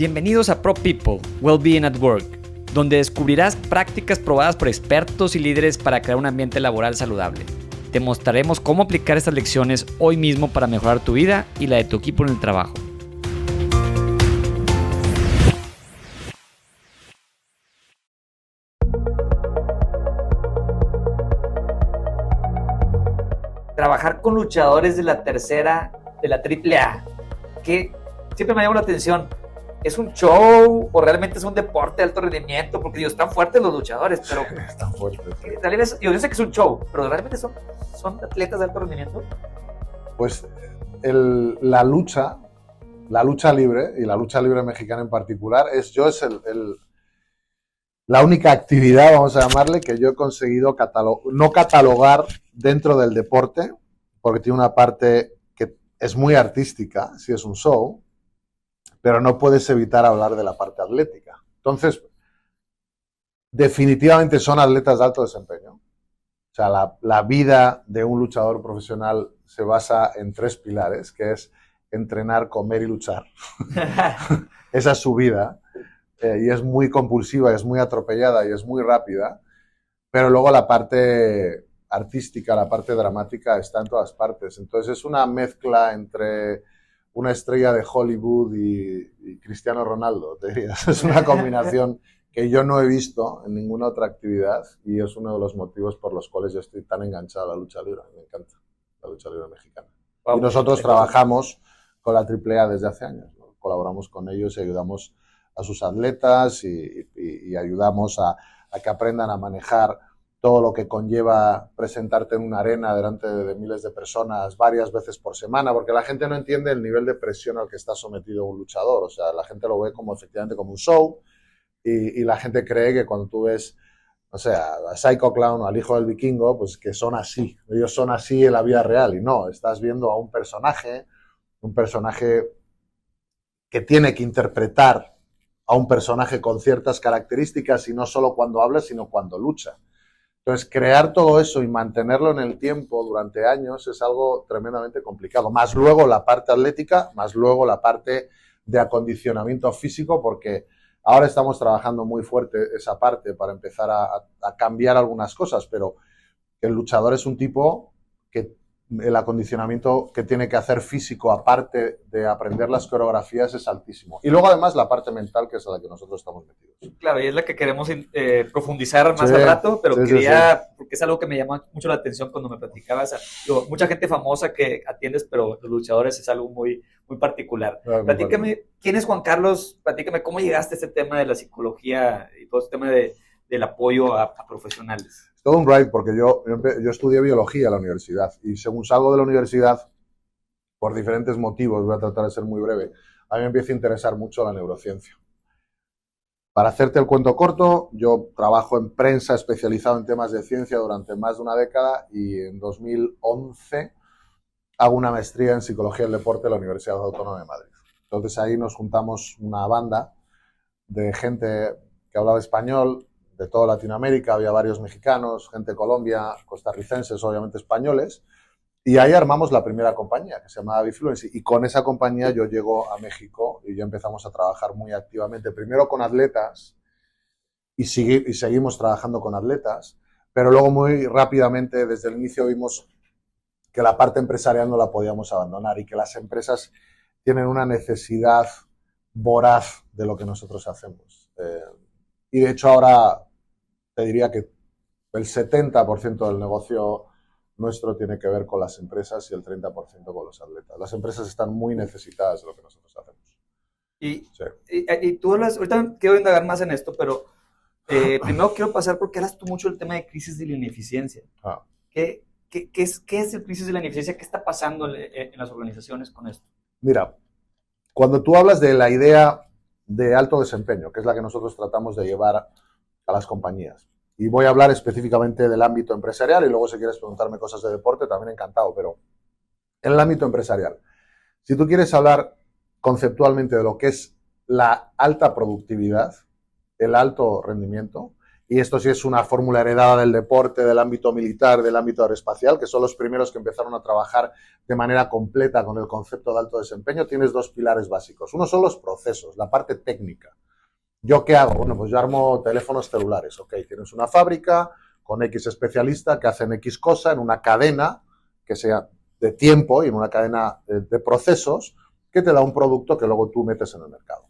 Bienvenidos a Pro People, Wellbeing at Work, donde descubrirás prácticas probadas por expertos y líderes para crear un ambiente laboral saludable. Te mostraremos cómo aplicar estas lecciones hoy mismo para mejorar tu vida y la de tu equipo en el trabajo. Trabajar con luchadores de la tercera, de la triple A, que siempre me llama la atención. ¿Es un show o realmente es un deporte de alto rendimiento? Porque Dios, están fuertes los luchadores, pero... Están fuertes. Sí. En realidad yo sé que es un show, pero ¿realmente son atletas de alto rendimiento? Pues la lucha libre, y la lucha libre mexicana en particular, es la única actividad, vamos a llamarle, que yo he conseguido no catalogar dentro del deporte, porque tiene una parte que es muy artística, si es un show, pero no puedes evitar hablar de la parte atlética. Entonces, definitivamente son atletas de alto desempeño. O sea, la vida de un luchador profesional se basa en 3 pilares, que es entrenar, comer y luchar. Esa es su vida. Y es muy compulsiva, es muy atropellada y es muy rápida. Pero luego la parte artística, la parte dramática está en todas partes. Entonces es una mezcla entre una estrella de Hollywood y Cristiano Ronaldo, te dirías. Es una combinación que yo no he visto en ninguna otra actividad y es uno de los motivos por los cuales yo estoy tan enganchado a la lucha libre. Me encanta la lucha libre mexicana. Wow, y nosotros trabajamos con la AAA desde hace años, ¿no? Colaboramos con ellos y ayudamos a sus atletas y ayudamos a que aprendan a manejar todo lo que conlleva presentarte en una arena delante de miles de personas varias veces por semana, porque la gente no entiende el nivel de presión al que está sometido un luchador. O sea, la gente lo ve como efectivamente como un show y la gente cree que cuando tú ves, o sea, a Psycho Clown o al Hijo del Vikingo, pues que son así. Ellos son así en la vida real y no, estás viendo a un personaje que tiene que interpretar a un personaje con ciertas características y no solo cuando habla, sino cuando lucha. Entonces, crear todo eso y mantenerlo en el tiempo durante años es algo tremendamente complicado. Más luego la parte atlética, más luego la parte de acondicionamiento físico, porque ahora estamos trabajando muy fuerte esa parte para empezar a cambiar algunas cosas, pero el luchador es un tipo que el acondicionamiento que tiene que hacer físico, aparte de aprender las coreografías, es altísimo. Y luego, además, la parte mental, que es a la que nosotros estamos metidos. Claro, y es la que queremos profundizar más al rato, pero quería, porque es algo que me llama mucho la atención cuando me platicabas. Mucha gente famosa que atiendes, pero los luchadores es algo muy, muy particular. Platícame, ¿quién es Juan Carlos? Platícame, ¿cómo llegaste a este tema de la psicología y todo este tema del apoyo a profesionales? Todo un drive, porque yo estudié biología en la universidad y según salgo de la universidad, por diferentes motivos, voy a tratar de ser muy breve, a mí me empieza a interesar mucho la neurociencia. Para hacerte el cuento corto, yo trabajo en prensa especializado en temas de ciencia durante más de una década y en 2011 hago una maestría en psicología del deporte en la Universidad Autónoma de Madrid. Entonces ahí nos juntamos una banda de gente que hablaba español, de toda Latinoamérica, había varios mexicanos, gente de Colombia, costarricenses, obviamente españoles, y ahí armamos la primera compañía, que se llamaba Bifluency, y con esa compañía yo llego a México y ya empezamos a trabajar muy activamente, primero con atletas, y seguimos trabajando con atletas, pero luego muy rápidamente, desde el inicio, vimos que la parte empresarial no la podíamos abandonar y que las empresas tienen una necesidad voraz de lo que nosotros hacemos. Y de hecho ahora te diría que el 70% del negocio nuestro tiene que ver con las empresas y el 30% con los atletas. Las empresas están muy necesitadas de lo que nosotros hacemos. Y tú hablas, ahorita quiero indagar más en esto, pero primero quiero pasar porque hablas tú mucho del tema de crisis de la ineficiencia. ¿Qué es el crisis de la ineficiencia? ¿Qué está pasando en las organizaciones con esto? Mira, cuando tú hablas de la idea de alto desempeño, que es la que nosotros tratamos de llevar a las compañías. Y voy a hablar específicamente del ámbito empresarial y luego si quieres preguntarme cosas de deporte, también encantado, pero en el ámbito empresarial. Si tú quieres hablar conceptualmente de lo que es la alta productividad, el alto rendimiento y esto sí es una fórmula heredada del deporte, del ámbito militar, del ámbito aeroespacial, que son los primeros que empezaron a trabajar de manera completa con el concepto de alto desempeño, tienes dos pilares básicos. Uno son los procesos, la parte técnica. ¿Yo qué hago? Bueno, pues yo armo teléfonos celulares, ¿ok? Tienes una fábrica con X especialista que hacen X cosa en una cadena que sea de tiempo y en una cadena de procesos que te da un producto que luego tú metes en el mercado.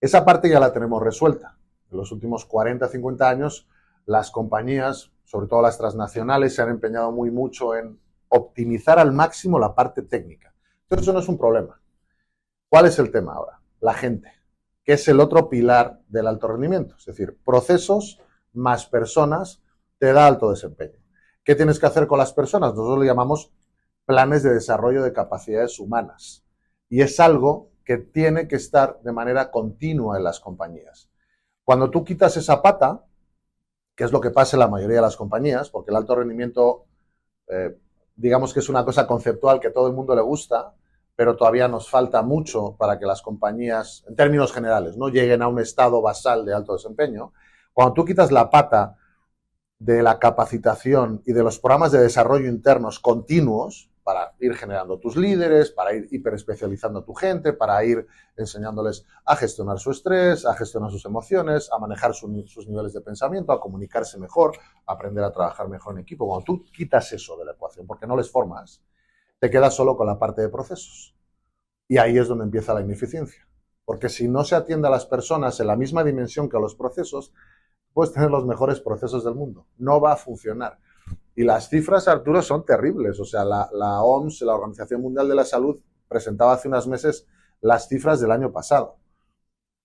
Esa parte ya la tenemos resuelta. En los últimos 40, 50 años, las compañías, sobre todo las transnacionales, se han empeñado muy mucho en optimizar al máximo la parte técnica. Entonces, eso no es un problema. ¿Cuál es el tema ahora? La gente, que es el otro pilar del alto rendimiento. Es decir, procesos más personas te da alto desempeño. ¿Qué tienes que hacer con las personas? Nosotros le llamamos planes de desarrollo de capacidades humanas. Y es algo que tiene que estar de manera continua en las compañías. Cuando tú quitas esa pata, que es lo que pasa en la mayoría de las compañías, porque el alto rendimiento, digamos que es una cosa conceptual que a todo el mundo le gusta, pero todavía nos falta mucho para que las compañías, en términos generales, no lleguen a un estado basal de alto desempeño. Cuando tú quitas la pata de la capacitación y de los programas de desarrollo internos continuos, para ir generando tus líderes, para ir hiperespecializando a tu gente, para ir enseñándoles a gestionar su estrés, a gestionar sus emociones, a manejar sus niveles de pensamiento, a comunicarse mejor, a aprender a trabajar mejor en equipo. Cuando tú quitas eso de la ecuación, porque no les formas, te quedas solo con la parte de procesos. Y ahí es donde empieza la ineficiencia. Porque si no se atiende a las personas en la misma dimensión que a los procesos, puedes tener los mejores procesos del mundo. No va a funcionar. Y las cifras, Arturo, son terribles. O sea, la OMS, la Organización Mundial de la Salud, presentaba hace unos meses las cifras del año pasado.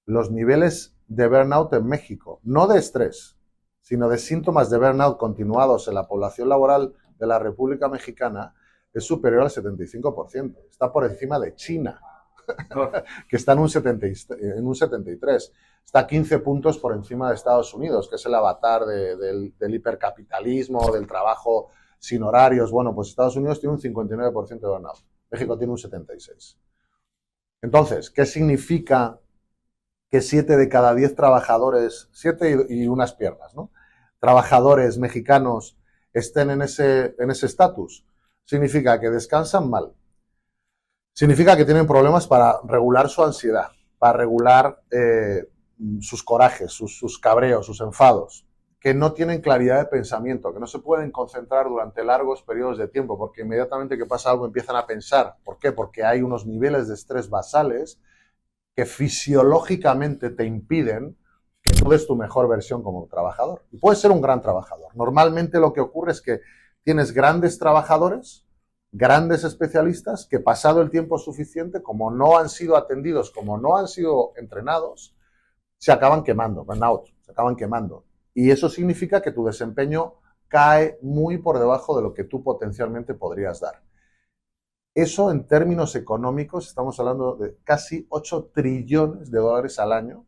Los niveles de burnout en México, no de estrés, sino de síntomas de burnout continuados en la población laboral de la República Mexicana, es superior al 75%. Está por encima de China, que está en un 73%. Está 15 puntos por encima de Estados Unidos, que es el avatar del hipercapitalismo, del trabajo sin horarios. Bueno, pues Estados Unidos tiene un 59% de burnout. México tiene un 76%. Entonces, ¿qué significa que 7 de cada 10 trabajadores, 7 y unas piernas, ¿no? Trabajadores mexicanos estén en ese estatus? Significa que descansan mal. Significa que tienen problemas para regular su ansiedad, para regular sus corajes, sus cabreos, sus enfados, que no tienen claridad de pensamiento, que no se pueden concentrar durante largos periodos de tiempo, porque inmediatamente que pasa algo empiezan a pensar. ¿Por qué? Porque hay unos niveles de estrés basales que fisiológicamente te impiden que tú des tu mejor versión como trabajador. Y puedes ser un gran trabajador. Normalmente lo que ocurre es que tienes grandes trabajadores, grandes especialistas, que pasado el tiempo suficiente, como no han sido atendidos, como no han sido entrenados, se acaban quemando, burnout, se acaban quemando. Y eso significa que tu desempeño cae muy por debajo de lo que tú potencialmente podrías dar. Eso en términos económicos, estamos hablando de casi 8 trillones de dólares al año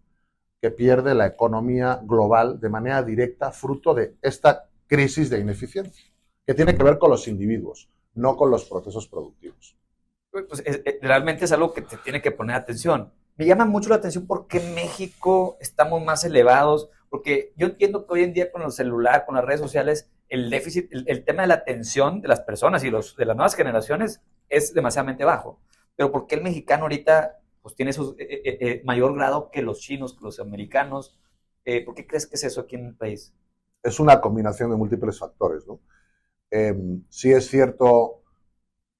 que pierde la economía global de manera directa fruto de esta crisis de ineficiencia, que tiene que ver con los individuos, no con los procesos productivos. Pues realmente es algo que te tiene que poner atención. Me llama mucho la atención por qué en México estamos más elevados, porque yo entiendo que hoy en día con el celular, con las redes sociales, el déficit, el tema de la atención de las personas y de las nuevas generaciones es demasiadamente bajo. Pero ¿por qué el mexicano ahorita pues, tiene mayor grado que los chinos, que los americanos? ¿Por qué crees que es eso aquí en el país? Es una combinación de múltiples factores, ¿no? Sí es cierto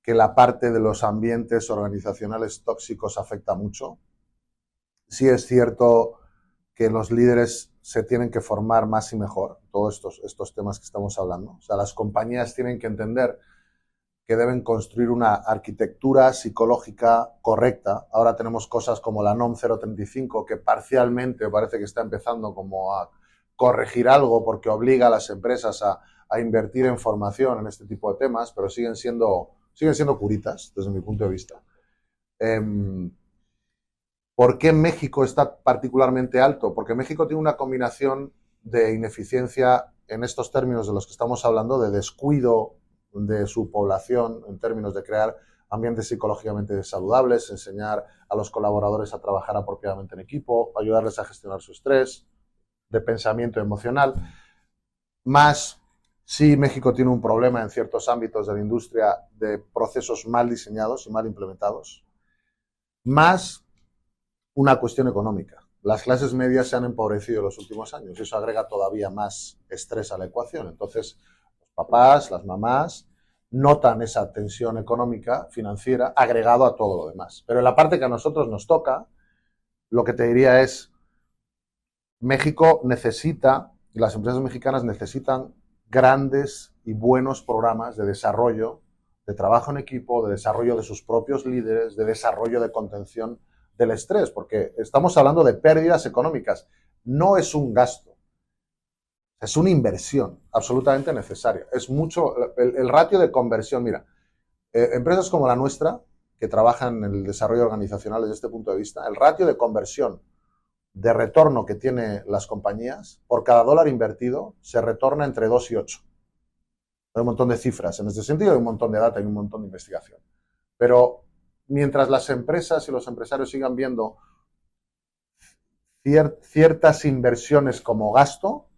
que la parte de los ambientes organizacionales tóxicos afecta mucho. Sí es cierto que los líderes se tienen que formar más y mejor, todos estos temas que estamos hablando. O sea, las compañías tienen que entender que deben construir una arquitectura psicológica correcta. Ahora tenemos cosas como la NOM 035, que parcialmente parece que está empezando como a corregir algo porque obliga a las empresas a invertir en formación en este tipo de temas, pero siguen siendo curitas desde mi punto de vista. ¿Por qué México está particularmente alto? Porque México tiene una combinación de ineficiencia en estos términos de los que estamos hablando, de descuido de su población en términos de crear ambientes psicológicamente saludables, enseñar a los colaboradores a trabajar apropiadamente en equipo, ayudarles a gestionar su estrés. de pensamiento emocional, más si México tiene un problema en ciertos ámbitos de la industria de procesos mal diseñados y mal implementados, más una cuestión económica. Las clases medias se han empobrecido en los últimos años y eso agrega todavía más estrés a la ecuación. Entonces, los papás, las mamás, notan esa tensión económica, financiera, agregado a todo lo demás. Pero en la parte que a nosotros nos toca, lo que te diría es, México necesita, las empresas mexicanas necesitan grandes y buenos programas de desarrollo, de trabajo en equipo, de desarrollo de sus propios líderes, de desarrollo de contención del estrés, porque estamos hablando de pérdidas económicas. No es un gasto, es una inversión absolutamente necesaria. Es mucho, el ratio de conversión, mira, empresas como la nuestra, que trabajan en el desarrollo organizacional desde este punto de vista, el ratio de conversión de retorno que tienen las compañías, por cada dólar invertido, se retorna entre 2 y 8. Hay un montón de cifras en este sentido, hay un montón de data y un montón de investigación. Pero mientras las empresas y los empresarios sigan viendo ciertas inversiones como gasto,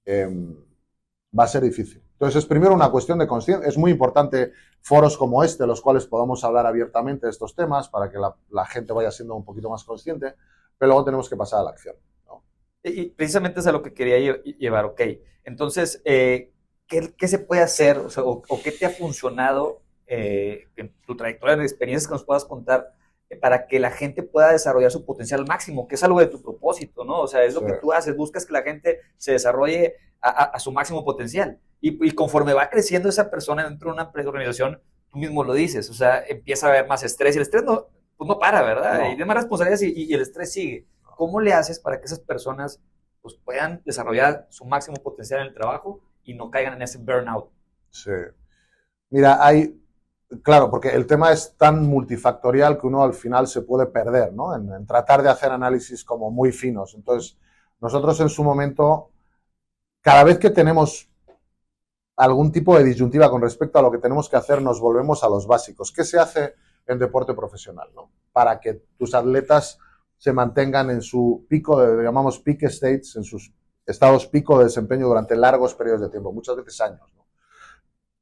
va a ser difícil. Entonces, es primero una cuestión de conciencia. Es muy importante foros como este, los cuales podamos hablar abiertamente de estos temas para que la gente vaya siendo un poquito más consciente, pero luego tenemos que pasar a la acción, ¿no? Y precisamente es a lo que quería llevar, ok. Entonces, ¿qué se puede hacer o sea, o qué te ha funcionado en tu trayectoria de experiencias que nos puedas contar para que la gente pueda desarrollar su potencial máximo, que es algo de tu propósito, ¿no? O sea, es lo que tú haces, buscas que la gente se desarrolle a su máximo potencial. Y conforme va creciendo esa persona dentro de una organización, tú mismo lo dices, o sea, empieza a haber más estrés y el estrés no, pues no para, ¿verdad? No. Y de más responsabilidades y el estrés sigue. ¿Cómo le haces para que esas personas pues, puedan desarrollar su máximo potencial en el trabajo y no caigan en ese burnout? Sí. Mira, claro, porque el tema es tan multifactorial que uno al final se puede perder, ¿no? En tratar de hacer análisis como muy finos. Entonces, nosotros en su momento, cada vez que tenemos algún tipo de disyuntiva con respecto a lo que tenemos que hacer, nos volvemos a los básicos. ¿Qué se hace en deporte profesional, ¿no? Para que tus atletas se mantengan en su pico, llamamos peak states, en sus estados pico de desempeño durante largos periodos de tiempo, muchas veces años, ¿no?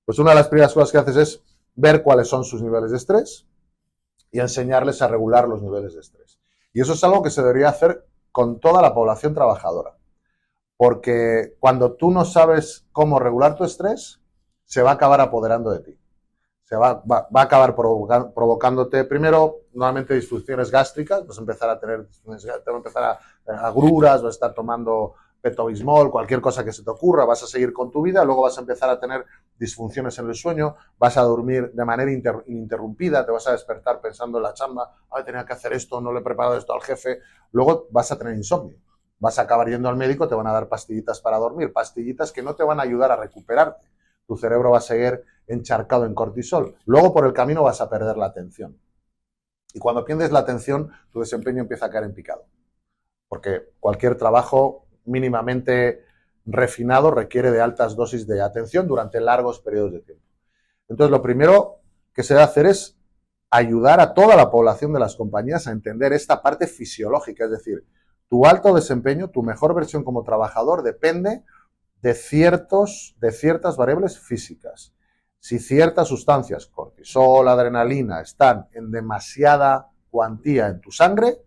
Pues una de las primeras cosas que haces es ver cuáles son sus niveles de estrés y enseñarles a regular los niveles de estrés. Y eso es algo que se debería hacer con toda la población trabajadora. Porque cuando tú no sabes cómo regular tu estrés, se va a acabar apoderando de ti. Va a acabar provocándote, primero, normalmente disfunciones gástricas, vas a empezar a tener agruras, vas a estar tomando Pepto-Bismol, cualquier cosa que se te ocurra, vas a seguir con tu vida, luego vas a empezar a tener disfunciones en el sueño, vas a dormir de manera ininterrumpida, te vas a despertar pensando en la chamba, tenía que hacer esto, no le he preparado esto al jefe, luego vas a tener insomnio. Vas a acabar yendo al médico, te van a dar pastillitas para dormir, pastillitas que no te van a ayudar a recuperarte. Tu cerebro va a seguir encharcado en cortisol. Luego, por el camino, vas a perder la atención. Y cuando pierdes la atención, tu desempeño empieza a caer en picado. Porque cualquier trabajo mínimamente refinado requiere de altas dosis de atención durante largos periodos de tiempo. Entonces, lo primero que se debe hacer es ayudar a toda la población de las compañías a entender esta parte fisiológica, es decir, tu alto desempeño, tu mejor versión como trabajador depende de ciertas variables físicas. Si ciertas sustancias, cortisol, adrenalina, están en demasiada cuantía en tu sangre,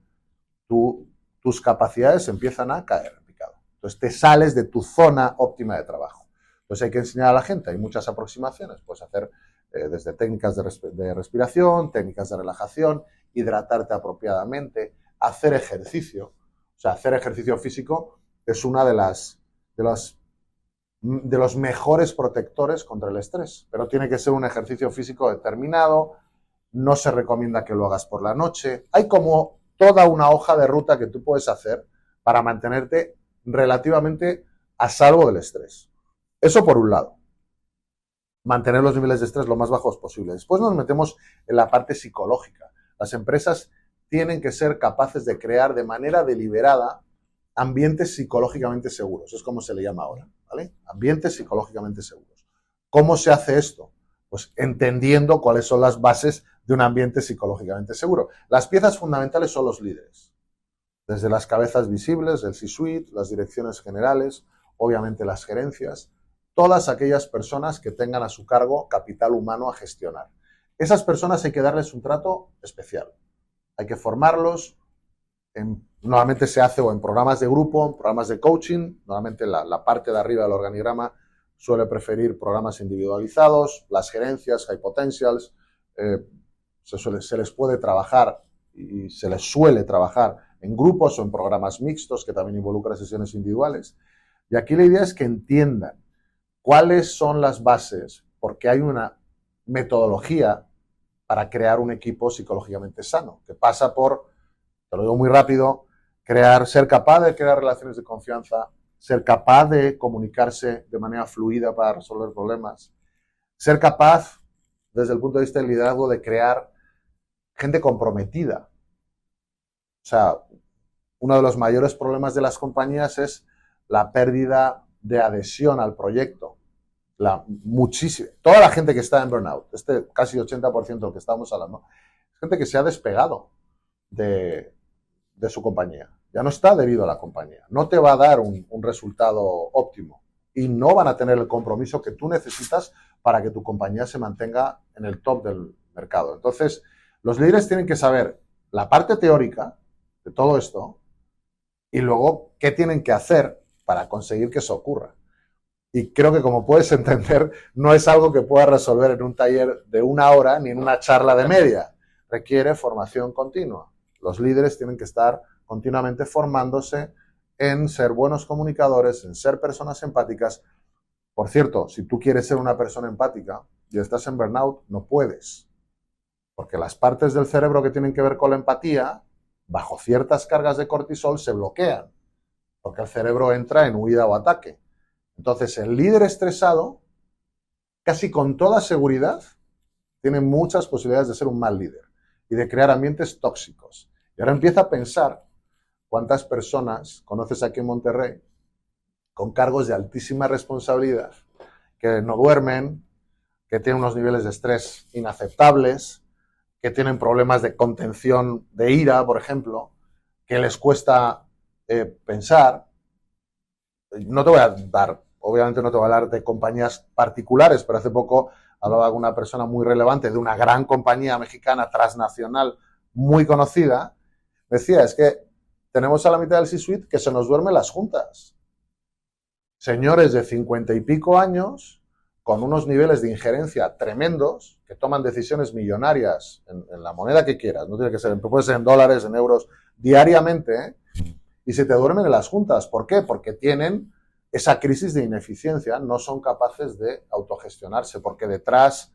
tus capacidades empiezan a caer en picado. Entonces te sales de tu zona óptima de trabajo. Entonces hay que enseñar a la gente, hay muchas aproximaciones, puedes hacer desde técnicas de respiración, técnicas de relajación, hidratarte apropiadamente, hacer ejercicio. O sea, hacer ejercicio físico es una de los mejores protectores contra el estrés, pero tiene que ser un ejercicio físico determinado, no se recomienda que lo hagas por la noche. Hay como toda una hoja de ruta que tú puedes hacer para mantenerte relativamente a salvo del estrés. Eso por un lado. Mantener los niveles de estrés lo más bajos posible. Después nos metemos en la parte psicológica. Las empresas tienen que ser capaces de crear de manera deliberada ambientes psicológicamente seguros. Es como se le llama ahora, ¿vale? Ambientes psicológicamente seguros. ¿Cómo se hace esto? Pues entendiendo cuáles son las bases de un ambiente psicológicamente seguro. Las piezas fundamentales son los líderes. Desde las cabezas visibles, el C-suite, las direcciones generales, obviamente las gerencias, todas aquellas personas que tengan a su cargo capital humano a gestionar. Esas personas hay que darles un trato especial. Hay que formarlos, normalmente se hace o en programas de grupo, en programas de coaching, normalmente la parte de arriba del organigrama suele preferir programas individualizados, las gerencias, high potentials, se les puede trabajar y se les suele trabajar en grupos o en programas mixtos que también involucran sesiones individuales. Y aquí la idea es que entiendan cuáles son las bases, porque hay una metodología para crear un equipo psicológicamente sano, que pasa por, te lo digo muy rápido, ser capaz de crear relaciones de confianza, ser capaz de comunicarse de manera fluida para resolver problemas, ser capaz, desde el punto de vista del liderazgo, de crear gente comprometida. O sea, uno de los mayores problemas de las compañías es la pérdida de adhesión al proyecto. Toda la gente que está en burnout, casi 80% del que estamos hablando, es gente que se ha despegado de su compañía. Ya no está debido a la compañía. No te va a dar un resultado óptimo y no van a tener el compromiso que tú necesitas para que tu compañía se mantenga en el top del mercado. Entonces, los líderes tienen que saber la parte teórica de todo esto y luego qué tienen que hacer para conseguir que eso ocurra. Y creo que, como puedes entender, no es algo que puedas resolver en un taller de 1 hora ni en una charla de media. Requiere formación continua. Los líderes tienen que estar continuamente formándose en ser buenos comunicadores, en ser personas empáticas. Por cierto, si tú quieres ser una persona empática y estás en burnout, no puedes. Porque las partes del cerebro que tienen que ver con la empatía, bajo ciertas cargas de cortisol, se bloquean. Porque el cerebro entra en huida o ataque. Entonces, el líder estresado, casi con toda seguridad, tiene muchas posibilidades de ser un mal líder y de crear ambientes tóxicos. Y ahora empieza a pensar cuántas personas conoces aquí en Monterrey con cargos de altísima responsabilidad, que no duermen, que tienen unos niveles de estrés inaceptables, que tienen problemas de contención de ira, por ejemplo, que les cuesta pensar. No te voy a dar, obviamente no te voy a hablar de compañías particulares, pero hace poco hablaba con una persona muy relevante de una gran compañía mexicana transnacional muy conocida. Decía, es que tenemos a la mitad del C-suite que se nos duermen las juntas. Señores de 50 y pico años, con unos niveles de injerencia tremendos, que toman decisiones millonarias en la moneda que quieras, no tiene que ser, puede ser en dólares, en euros, diariamente, y se te duermen en las juntas. ¿Por qué? Porque tienen esa crisis de ineficiencia, no son capaces de autogestionarse, porque detrás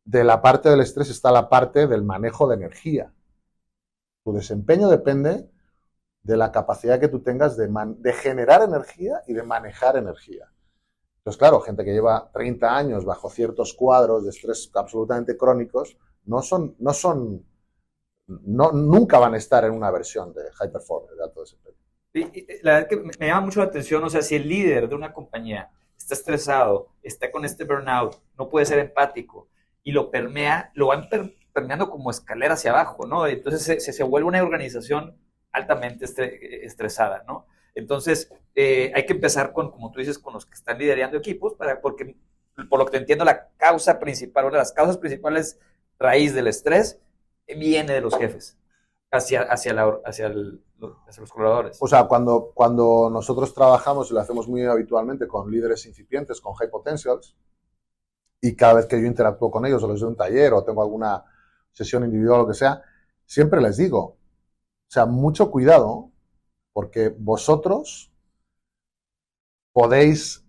de la parte del estrés está la parte del manejo de energía. Tu desempeño depende de la capacidad que tú tengas de generar energía y de manejar energía. Entonces, claro, gente que lleva 30 años bajo ciertos cuadros de estrés absolutamente crónicos, nunca van a estar en una versión de high performance, de alto desempeño. La verdad que me llama mucho la atención, o sea, si el líder de una compañía está estresado, está con este burnout, no puede ser empático y lo permea, lo van permeando como escalera hacia abajo, ¿no? Entonces se vuelve una organización altamente estresada, ¿no? Entonces hay que empezar con, como tú dices, con los que están liderando equipos, porque por lo que te entiendo, la causa principal, una de las causas principales raíz del estrés viene de los jefes hacia los colaboradores. O sea, cuando nosotros trabajamos, y lo hacemos muy habitualmente con líderes incipientes, con high potentials, y cada vez que yo interactúo con ellos, o les doy un taller, o tengo alguna sesión individual o lo que sea, siempre les digo, o sea, mucho cuidado, porque vosotros podéis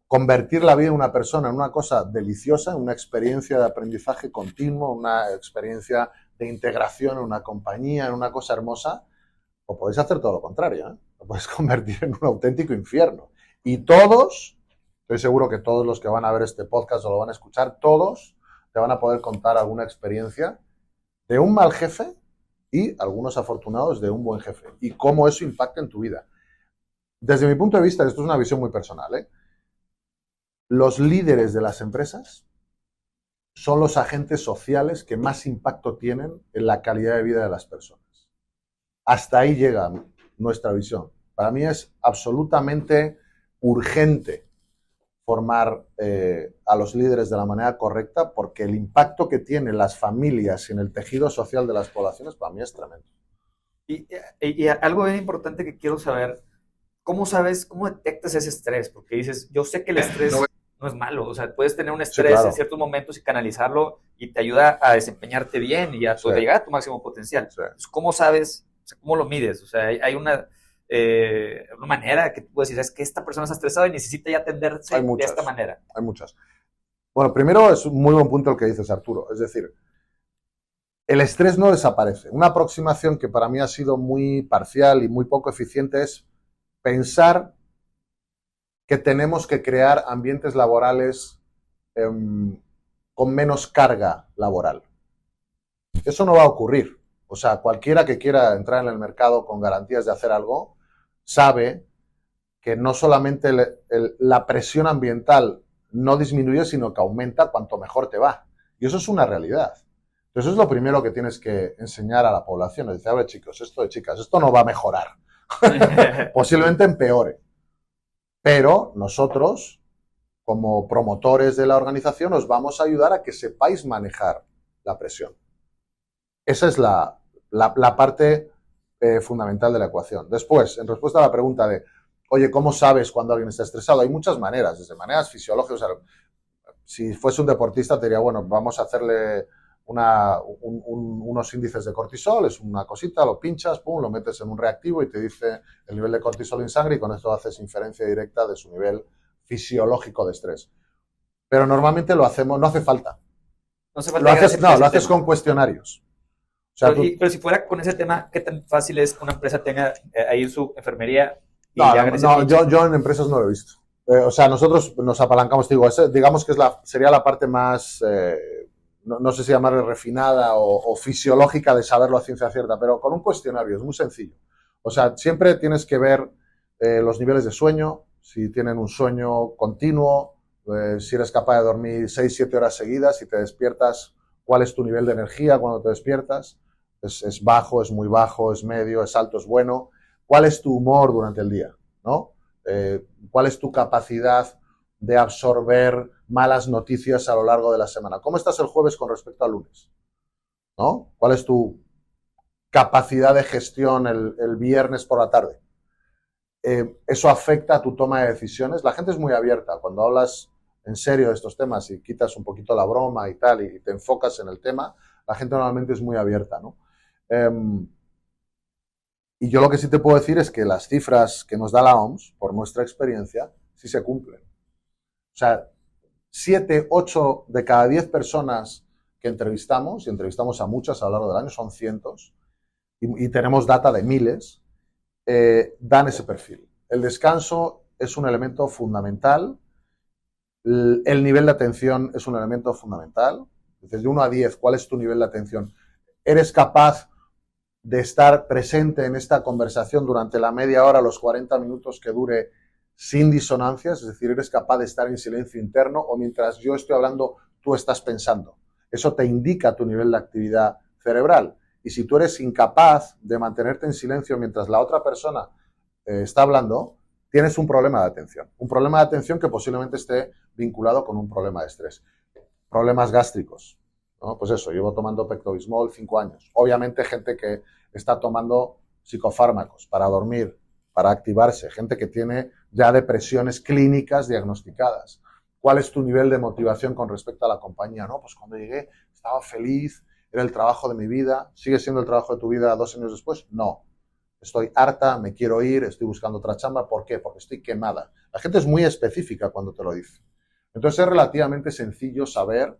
convertir la vida de una persona en una cosa deliciosa, en una experiencia de aprendizaje continuo, una experiencia de integración en una compañía, en una cosa hermosa, o podéis hacer todo lo contrario, ¿eh? Lo podéis convertir en un auténtico infierno. Y todos, estoy seguro que todos los que van a ver este podcast o lo van a escuchar, todos te van a poder contar alguna experiencia de un mal jefe y algunos afortunados de un buen jefe y cómo eso impacta en tu vida. Desde mi punto de vista, esto es una visión muy personal, ¿eh? Los líderes de las empresas son los agentes sociales que más impacto tienen en la calidad de vida de las personas. Hasta ahí llega nuestra visión. Para mí es absolutamente urgente formar a los líderes de la manera correcta, porque el impacto que tienen las familias en el tejido social de las poblaciones para mí es tremendo. Y algo bien importante que quiero saber, ¿cómo sabes, cómo detectas ese estrés? Porque dices, yo sé que el estrés no es malo, o sea, puedes tener un estrés Sí, claro. en ciertos momentos y canalizarlo y te ayuda a desempeñarte bien y a llegar a tu máximo potencial. Sí. Entonces, ¿cómo sabes, o sea, cómo lo mides? O sea, hay una manera que tú puedes decir, es que esta persona está estresada y necesita ya atenderse de esta manera. Hay muchas. Bueno, primero es un muy buen punto el que dices, Arturo. Es decir, el estrés no desaparece. Una aproximación que para mí ha sido muy parcial y muy poco eficiente es pensar que tenemos que crear ambientes laborales con menos carga laboral. Eso no va a ocurrir. O sea, cualquiera que quiera entrar en el mercado con garantías de hacer algo sabe que no solamente la presión ambiental no disminuye, sino que aumenta cuanto mejor te va. Y eso es una realidad. Entonces, eso es lo primero que tienes que enseñar a la población. Es decir, a ver, chicos, esto no va a mejorar. Posiblemente empeore. Pero nosotros, como promotores de la organización, os vamos a ayudar a que sepáis manejar la presión. Esa es la parte fundamental de la ecuación. Después, en respuesta a la pregunta de, oye, ¿cómo sabes cuando alguien está estresado? Hay muchas maneras, desde maneras fisiológicas. O sea, si fuese un deportista, te diría, bueno, vamos a hacerle unos índices de cortisol, es una cosita, lo pinchas, pum, lo metes en un reactivo y te dice el nivel de cortisol en sangre y con esto haces inferencia directa de su nivel fisiológico de estrés. Pero normalmente lo hacemos, no hace falta. No hace falta lo haces con cuestionarios. O sea, pero si fuera con ese tema, ¿qué tan fácil es que una empresa tenga ahí su enfermería? Yo en empresas no lo he visto. O sea, nosotros nos apalancamos, digamos que sería la parte más, no sé si llamarle refinada o fisiológica de saberlo a ciencia cierta, pero con un cuestionario, es muy sencillo. O sea, siempre tienes que ver los niveles de sueño, si tienen un sueño continuo, si eres capaz de dormir 6-7 horas seguidas, si te despiertas, cuál es tu nivel de energía cuando te despiertas. Es bajo, es muy bajo, es medio, es alto, es bueno. ¿Cuál es tu humor durante el día? ¿No? ¿Cuál es tu capacidad de absorber malas noticias a lo largo de la semana? ¿Cómo estás el jueves con respecto al lunes? ¿No? ¿Cuál es tu capacidad de gestión el viernes por la tarde? Eso afecta a tu toma de decisiones. La gente es muy abierta. Cuando hablas en serio de estos temas y quitas un poquito la broma y tal y te enfocas en el tema, la gente normalmente es muy abierta, ¿no? Y yo lo que sí te puedo decir es que las cifras que nos da la OMS, por nuestra experiencia, sí se cumplen. O sea, 7, 8 de cada 10 personas que entrevistamos, y entrevistamos a muchas a lo largo del año, son cientos, y tenemos data de miles, dan ese perfil. El descanso es un elemento fundamental, el nivel de atención es un elemento fundamental. Desde 1 a 10, ¿cuál es tu nivel de atención? ¿Eres capaz de estar presente en esta conversación durante la media hora, los 40 minutos que dure sin disonancias? Es decir, eres capaz de estar en silencio interno o mientras yo estoy hablando, tú estás pensando. Eso te indica tu nivel de actividad cerebral. Y si tú eres incapaz de mantenerte en silencio mientras la otra persona está hablando, tienes un problema de atención. Un problema de atención que posiblemente esté vinculado con un problema de estrés. Problemas gástricos, ¿no? Pues eso, llevo tomando Pepto-Bismol 5 años. Obviamente gente que está tomando psicofármacos para dormir, para activarse, gente que tiene ya depresiones clínicas diagnosticadas. ¿Cuál es tu nivel de motivación con respecto a la compañía? No, pues cuando llegué estaba feliz, era el trabajo de mi vida. ¿Sigue siendo el trabajo de tu vida 2 años después? No. Estoy harta, me quiero ir, estoy buscando otra chamba. ¿Por qué? Porque estoy quemada. La gente es muy específica cuando te lo dice. Entonces es relativamente sencillo saber,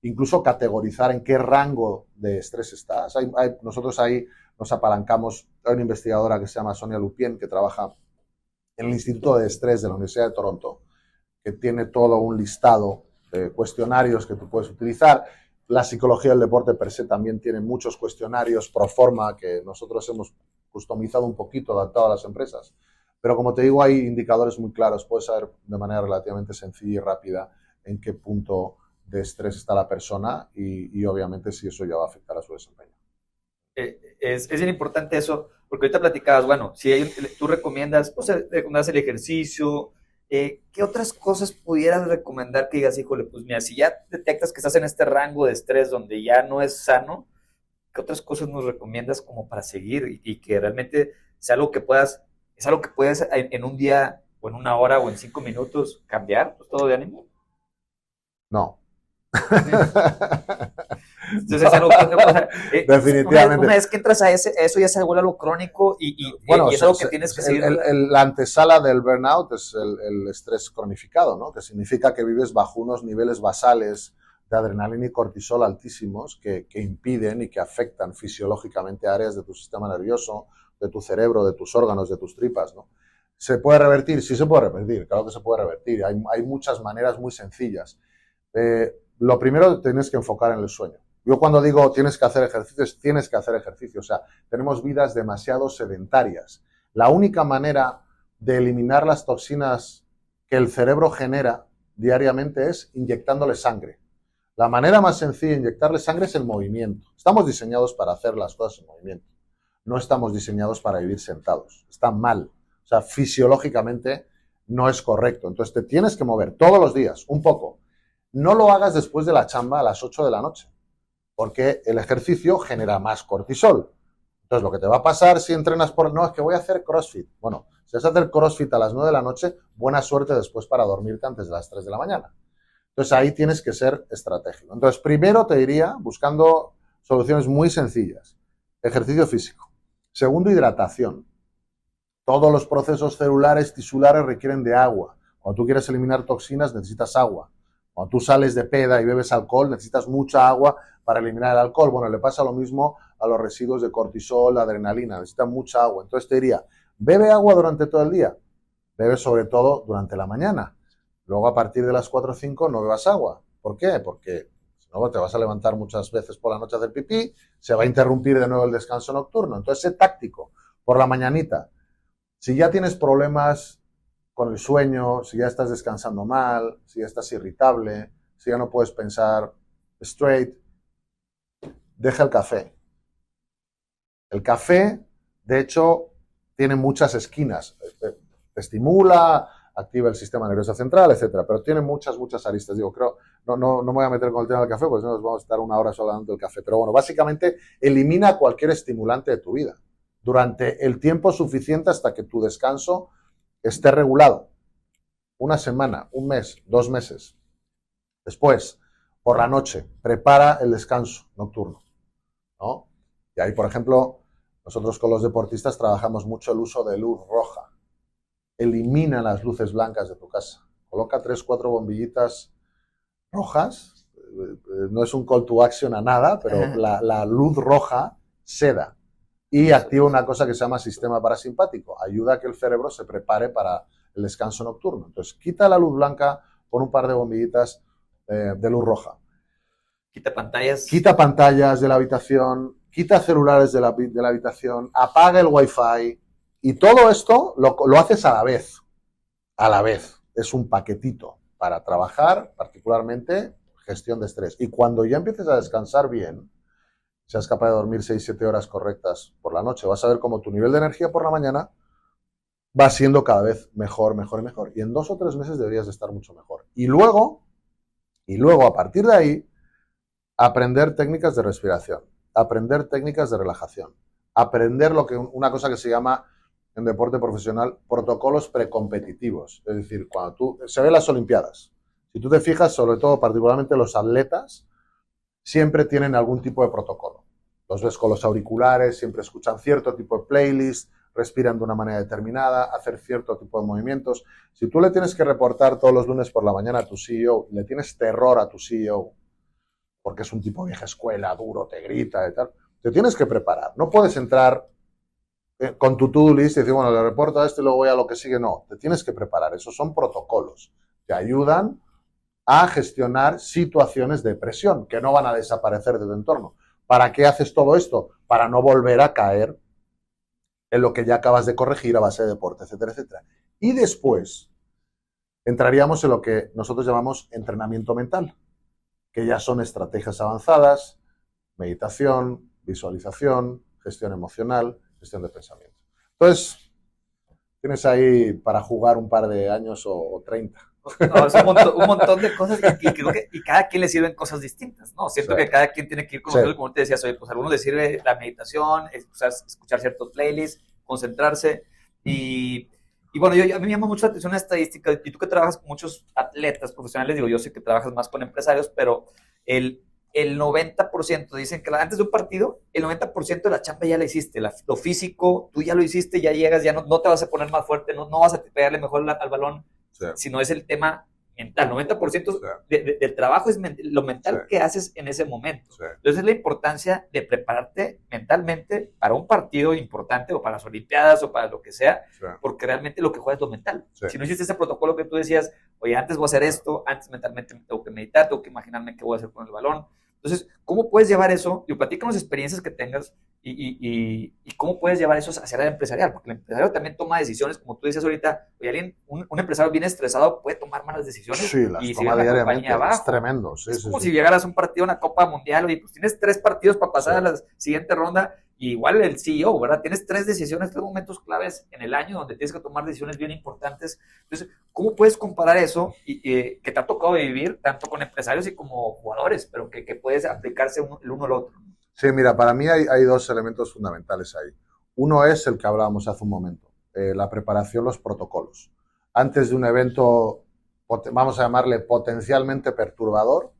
incluso categorizar en qué rango de estrés estás. Nosotros ahí nos apalancamos. Hay una investigadora que se llama Sonia Lupien, que trabaja en el Instituto de Estrés de la Universidad de Toronto, que tiene todo un listado de cuestionarios que tú puedes utilizar. La psicología del deporte per se también tiene muchos cuestionarios pro forma que nosotros hemos customizado un poquito, adaptado a las empresas. Pero como te digo, hay indicadores muy claros. Puedes saber de manera relativamente sencilla y rápida en qué punto de estrés está la persona y obviamente si eso ya va a afectar a su desempeño. es bien importante eso, porque ahorita platicabas, bueno, si tú recomiendas, pues, recomiendas el ejercicio, ¿qué otras cosas pudieras recomendar que digas, híjole, pues mira, si ya detectas que estás en este rango de estrés donde ya no es sano, ¿qué otras cosas nos recomiendas como para seguir y que realmente sea algo que es algo que puedes en un día o en una hora o en 5 minutos cambiar tu estado de ánimo? No. Entonces es algo que, o sea, definitivamente. Una vez que entras a eso ya se vuelve algo crónico bueno, y es algo que tienes que seguir. La antesala del burnout es el estrés cronificado, ¿no? Que significa que vives bajo unos niveles basales de adrenalina y cortisol altísimos que impiden y que afectan fisiológicamente áreas de tu sistema nervioso, de tu cerebro, de tus órganos, de tus tripas, ¿no? ¿Se puede revertir? Sí se puede revertir, claro que se puede revertir. Hay muchas maneras muy sencillas. Lo primero tienes que enfocar en el sueño. Yo cuando digo tienes que hacer ejercicios, tienes que hacer ejercicio. O sea, tenemos vidas demasiado sedentarias. La única manera de eliminar las toxinas que el cerebro genera diariamente es inyectándole sangre. La manera más sencilla de inyectarle sangre es el movimiento. Estamos diseñados para hacer las cosas en movimiento. No estamos diseñados para vivir sentados. Está mal. O sea, fisiológicamente no es correcto. Entonces te tienes que mover todos los días, un poco. No lo hagas después de la chamba a las 8 de la noche, porque el ejercicio genera más cortisol. Entonces, lo que te va a pasar si entrenas no, es que voy a hacer CrossFit. Bueno, si vas a hacer CrossFit a las 9 de la noche, buena suerte después para dormirte antes de las 3 de la mañana. Entonces, ahí tienes que ser estratégico. Entonces, primero te diría, buscando soluciones muy sencillas, ejercicio físico. Segundo, hidratación. Todos los procesos celulares, tisulares requieren de agua. Cuando tú quieres eliminar toxinas, necesitas agua. Cuando tú sales de peda y bebes alcohol, necesitas mucha agua para eliminar el alcohol. Bueno, le pasa lo mismo a los residuos de cortisol, adrenalina, necesitan mucha agua. Entonces te diría, bebe agua durante todo el día, bebe sobre todo durante la mañana. Luego a partir de las 4 o 5 no bebas agua. ¿Por qué? Porque si no te vas a levantar muchas veces por la noche a hacer pipí, se va a interrumpir de nuevo el descanso nocturno. Entonces sé táctico, por la mañanita. Si ya tienes problemas con el sueño, si ya estás descansando mal, si ya estás irritable, si ya no puedes pensar straight, deja el café. El café, de hecho, tiene muchas esquinas. Te estimula, activa el sistema nervioso central, etcétera, pero tiene muchas aristas. Digo, creo, no me voy a meter con el tema del café, pues no nos vamos a estar una hora solo hablando del café. Pero bueno, básicamente elimina cualquier estimulante de tu vida durante el tiempo suficiente hasta que tu descanso esté regulado. Una semana, un mes, 2 meses. Después, por la noche, prepara el descanso nocturno, ¿no? Y ahí, por ejemplo, nosotros con los deportistas trabajamos mucho el uso de luz roja. Elimina las luces blancas de tu casa. Coloca 3, 4 bombillitas rojas. No es un call to action a nada, pero la luz roja seda. Y activa una cosa que se llama sistema parasimpático. Ayuda a que el cerebro se prepare para el descanso nocturno. Entonces, quita la luz blanca, pon un par de bombillitas de luz roja. Quita pantallas. Quita pantallas de la habitación, quita celulares de la habitación, apaga el wifi. Y todo esto lo haces a la vez. A la vez. Es un paquetito para trabajar, particularmente gestión de estrés. Y cuando ya empieces a descansar bien, seas capaz de dormir 6, 7 horas correctas por la noche, vas a ver cómo tu nivel de energía por la mañana va siendo cada vez mejor, mejor y mejor. Y en 2 o 3 meses deberías de estar mucho mejor. Y luego, a partir de ahí, aprender técnicas de respiración, aprender técnicas de relajación, aprender una cosa que se llama en deporte profesional protocolos precompetitivos. Es decir, cuando se ven las Olimpiadas, si tú te fijas, sobre todo particularmente los atletas, siempre tienen algún tipo de protocolo. Los ves con los auriculares, siempre escuchan cierto tipo de playlist, respiran de una manera determinada, hacer cierto tipo de movimientos. Si tú le tienes que reportar todos los lunes por la mañana a tu CEO, le tienes terror a tu CEO, porque es un tipo vieja escuela, duro, te grita y tal, te tienes que preparar. No puedes entrar con tu to-do list y decir, bueno, le reporto a esto y luego voy a lo que sigue. No, te tienes que preparar. Esos son protocolos. Te ayudan a gestionar situaciones de presión que no van a desaparecer de tu entorno. ¿Para qué haces todo esto? Para no volver a caer en lo que ya acabas de corregir a base de deporte, etcétera, etcétera. Y después entraríamos en lo que nosotros llamamos entrenamiento mental, que ya son estrategias avanzadas, meditación, visualización, gestión emocional, gestión de pensamiento. Entonces, tienes ahí para jugar un par de años o 30. No, es un montón de cosas y creo que cada quien le sirven cosas distintas, ¿no? Siento que cada quien tiene que ir conociendo, como te decías, oye, pues a algunos les sirve la meditación, escuchar ciertos playlists, concentrarse y bueno, a mí me llama mucho la atención la estadística y tú que trabajas con muchos atletas profesionales, digo, yo sé que trabajas más con empresarios, pero el 90% dicen que antes de un partido, el 90% de la chamba ya la hiciste, lo físico, tú ya lo hiciste, ya llegas, ya no te vas a poner más fuerte, no vas a pegarle mejor al balón, sino es el tema mental. 90% del trabajo es lo mental que haces en ese momento. Entonces es la importancia de prepararte mentalmente para un partido importante o para las Olimpiadas o para lo que sea, porque realmente lo que juega es lo mental. Si no hiciste ese protocolo que tú decías, oye, antes voy a hacer esto, antes mentalmente tengo que meditar, tengo que imaginarme qué voy a hacer con el balón. Entonces, ¿cómo puedes llevar eso? Y platícanos experiencias que tengas y cómo puedes llevar eso hacia el empresarial, porque el empresario también toma decisiones, como tú dices ahorita, oye, un empresario bien estresado puede tomar malas decisiones. Sí, las toma diariamente, es tremendo. Sí, es como si llegaras a un partido, una Copa Mundial, y pues tienes 3 partidos para pasar a la siguiente ronda, y igual el CEO, ¿verdad? Tienes 3 decisiones, 3 momentos claves en el año donde tienes que tomar decisiones bien importantes. Entonces, ¿cómo puedes comparar eso que te ha tocado vivir tanto con empresarios y como jugadores, pero que puedes aplicarse el uno al otro? Sí, mira, para mí hay 2 elementos fundamentales ahí. Uno es el que hablábamos hace un momento, la preparación, los protocolos. Antes de un evento, vamos a llamarle potencialmente perturbador,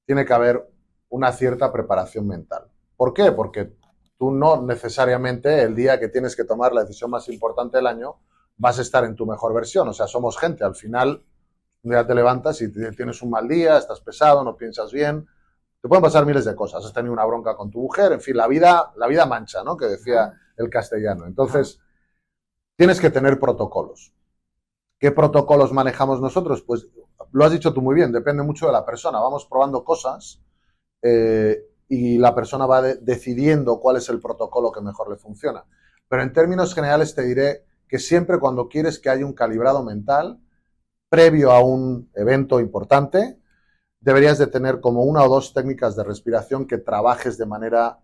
tiene que haber una cierta preparación mental. ¿Por qué? Porque tú no necesariamente el día que tienes que tomar la decisión más importante del año vas a estar en tu mejor versión. O sea, somos gente. Al final, un día te levantas y tienes un mal día, estás pesado, no piensas bien. Te pueden pasar miles de cosas. Has tenido una bronca con tu mujer. En fin, la vida mancha, ¿no? Que decía el castellano. Entonces, tienes que tener protocolos. ¿Qué protocolos manejamos nosotros? Pues lo has dicho tú muy bien, depende mucho de la persona. Vamos probando cosas y la persona va decidiendo cuál es el protocolo que mejor le funciona. Pero en términos generales te diré que siempre cuando quieres que haya un calibrado mental previo a un evento importante, deberías de tener como 1 o 2 técnicas de respiración que trabajes de manera